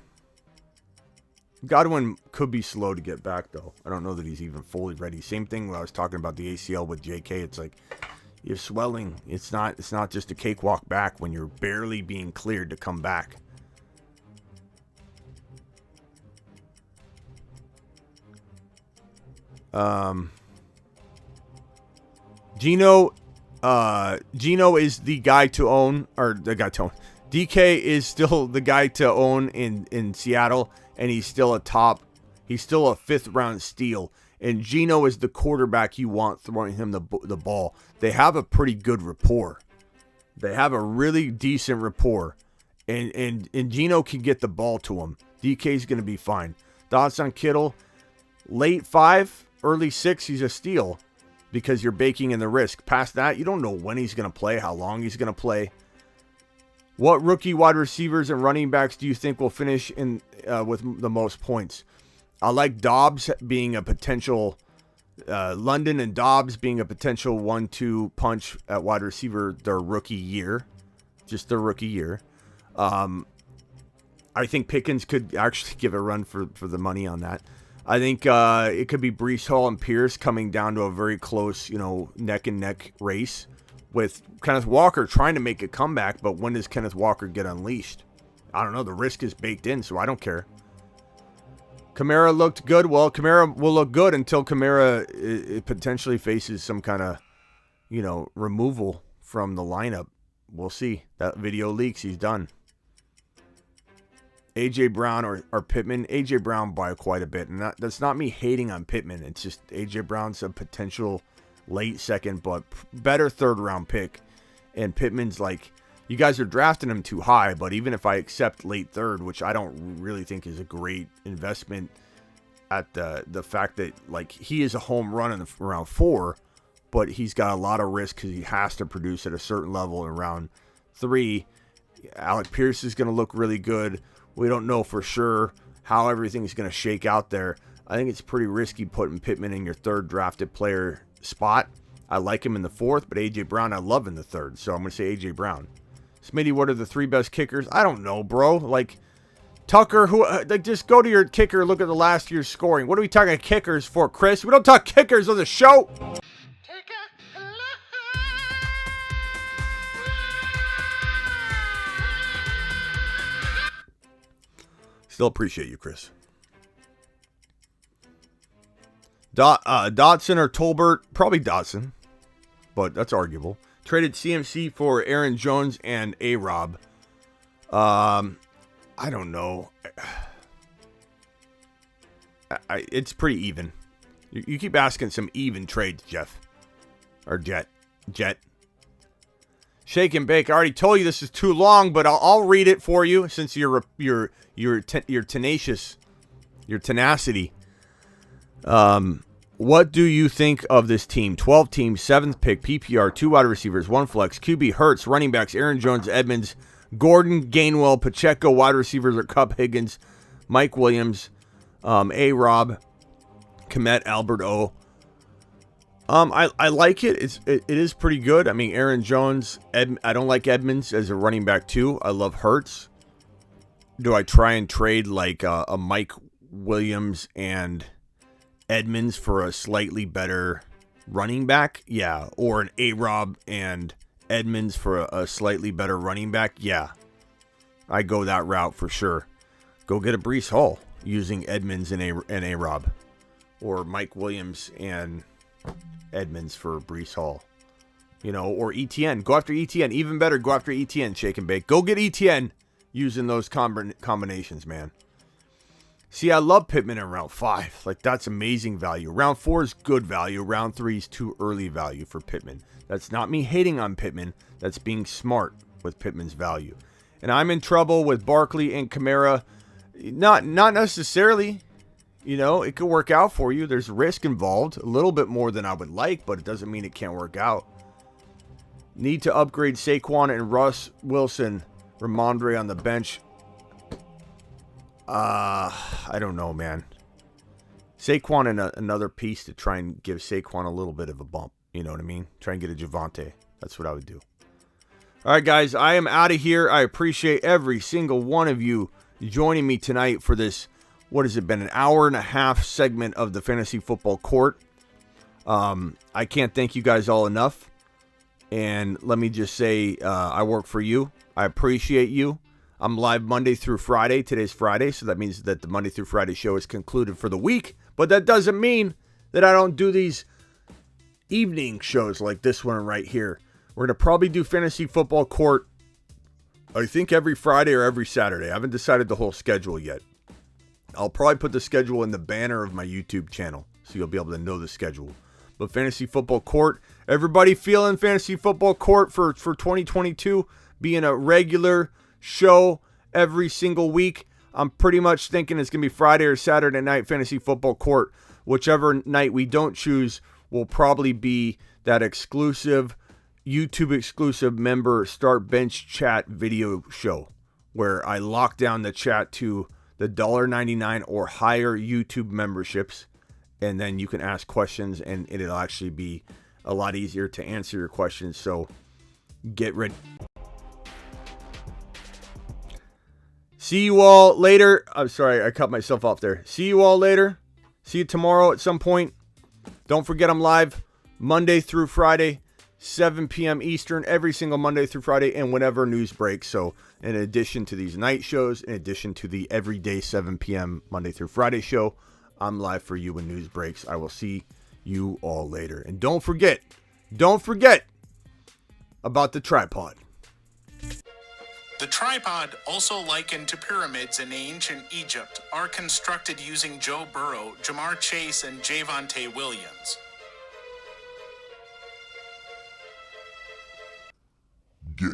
Godwin could be slow to get back, though. I don't know that he's even fully ready. Same thing when I was talking about the ACL with JK. It's like you're swelling. It's not just a cakewalk back when you're barely being cleared to come back. Gino is the guy to own, or the guy to own. DK is still the guy to own in Seattle, and he's still a 5th round steal. And Gino is the quarterback you want throwing him the ball. They have a pretty good rapport. They have a really decent rapport. And Gino can get the ball to him. DK's going to be fine. Thoughts on Kittle? Late 5, early 6, he's a steal because you're baking in the risk. Past that, you don't know when he's going to play, how long he's going to play. What rookie wide receivers and running backs do you think will finish in with the most points? I like Dobbs being a potential, London and Dobbs being a potential 1-2 punch at wide receiver their rookie year. Just their rookie year. I think Pickens could actually give a run for the money on that. I think it could be Breece Hall and Pierce coming down to a very close, neck and neck race with Kenneth Walker trying to make a comeback. But when does Kenneth Walker get unleashed? I don't know. The risk is baked in, so I don't care. Kamara looked good. Well, Kamara will look good until Kamara it potentially faces some kind of, removal from the lineup. We'll see. That video leaks. He's done. A.J. Brown or Pittman. A.J. Brown by quite a bit. And that's not me hating on Pittman. It's just A.J. Brown's a potential late second, but better 3rd round pick. And Pittman's like, you guys are drafting him too high, but even if I accept late 3rd, which I don't really think is a great investment at the fact that, like, he is a home run in round 4, but he's got a lot of risk because he has to produce at a certain level in round 3. Alec Pierce is going to look really good. We don't know for sure how everything's going to shake out there. I think it's pretty risky putting Pittman in your 3rd drafted player spot. I like him in the 4th, but A.J. Brown I love in the 3rd, so I'm going to say A.J. Brown. Smitty, what are the 3 best kickers? I don't know, bro. Like, Tucker, just go to your kicker, look at the last year's scoring. What are we talking kickers for, Chris? We don't talk kickers on the show. Still appreciate you, Chris. Dotson or Tolbert? Probably Dotson, but that's arguable. Traded CMC for Aaron Jones and A-Rob. I don't know. It's pretty even. You keep asking some even trades, Jeff. Or Jet. Shake and bake. I already told you this is too long, but I'll read it for you since you're tenacious. Your tenacity. What do you think of this team? 12 teams, 7th pick, PPR, 2 wide receivers, 1 flex, QB, Hurts, running backs, Aaron Jones, Edmonds, Gordon, Gainwell, Pacheco, wide receivers are Cup, Higgins, Mike Williams, A-Rob, Kmet, Albert O. I like it. It is pretty good. I mean, Aaron Jones, I don't like Edmonds as a running back too. I love Hurts. Do I try and trade like a Mike Williams and Edmonds for a slightly better running back? Yeah. Or an A-Rob and Edmonds for a slightly better running back? Yeah. I go that route for sure. Go get a Breece Hall using Edmonds and A-Rob. Or Mike Williams and Edmonds for Breece Hall. Or ETN. Go after ETN. Even better, go after ETN, shake and bake. Go get ETN using those combinations, man. See, I love Pittman in round 5. Like, that's amazing value. Round 4 is good value. Round 3 is too early value for Pittman. That's not me hating on Pittman. That's being smart with Pittman's value. And I'm in trouble with Barkley and Kamara. Not necessarily. It could work out for you. There's risk involved. A little bit more than I would like, but it doesn't mean it can't work out. Need to upgrade Saquon and Russ Wilson. Ramondre on the bench. I don't know, man. Saquon and another piece to try and give Saquon a little bit of a bump. You know what I mean? Try and get a Javonte. That's what I would do. All right, guys, I am out of here. I appreciate every single one of you joining me tonight for this, what has it been, an hour and a half segment of the Fantasy Football Court. I can't thank you guys all enough. And let me just say, I work for you. I appreciate you. I'm live Monday through Friday. Today's Friday, so that means that the Monday through Friday show is concluded for the week. But that doesn't mean that I don't do these evening shows like this one right here. We're going to probably do Fantasy Football Court, I think, every Friday or every Saturday. I haven't decided the whole schedule yet. I'll probably put the schedule in the banner of my YouTube channel, so you'll be able to know the schedule. But Fantasy Football Court, everybody feeling Fantasy Football Court for 2022 being a regular show every single week. I'm pretty much thinking it's going to be Friday or Saturday night Fantasy Football Court. Whichever night we don't choose will probably be that exclusive, YouTube exclusive member Start Bench Chat video show where I lock down the chat to the $1.99 or higher YouTube memberships. And then you can ask questions, and it'll actually be a lot easier to answer your questions. So get ready. See you all later. I'm sorry, I cut myself off there. See you all later. See you tomorrow at some point. Don't forget I'm live Monday through Friday, 7 p.m. Eastern, every single Monday through Friday, and whenever news breaks. So in addition to these night shows, in addition to the everyday 7 p.m. Monday through Friday show, I'm live for you when news breaks. I will see you all later. And don't forget about the tripod. The tripod, also likened to pyramids in ancient Egypt, are constructed using Joe Burrow, Jamar Chase, and Javonte Williams. Get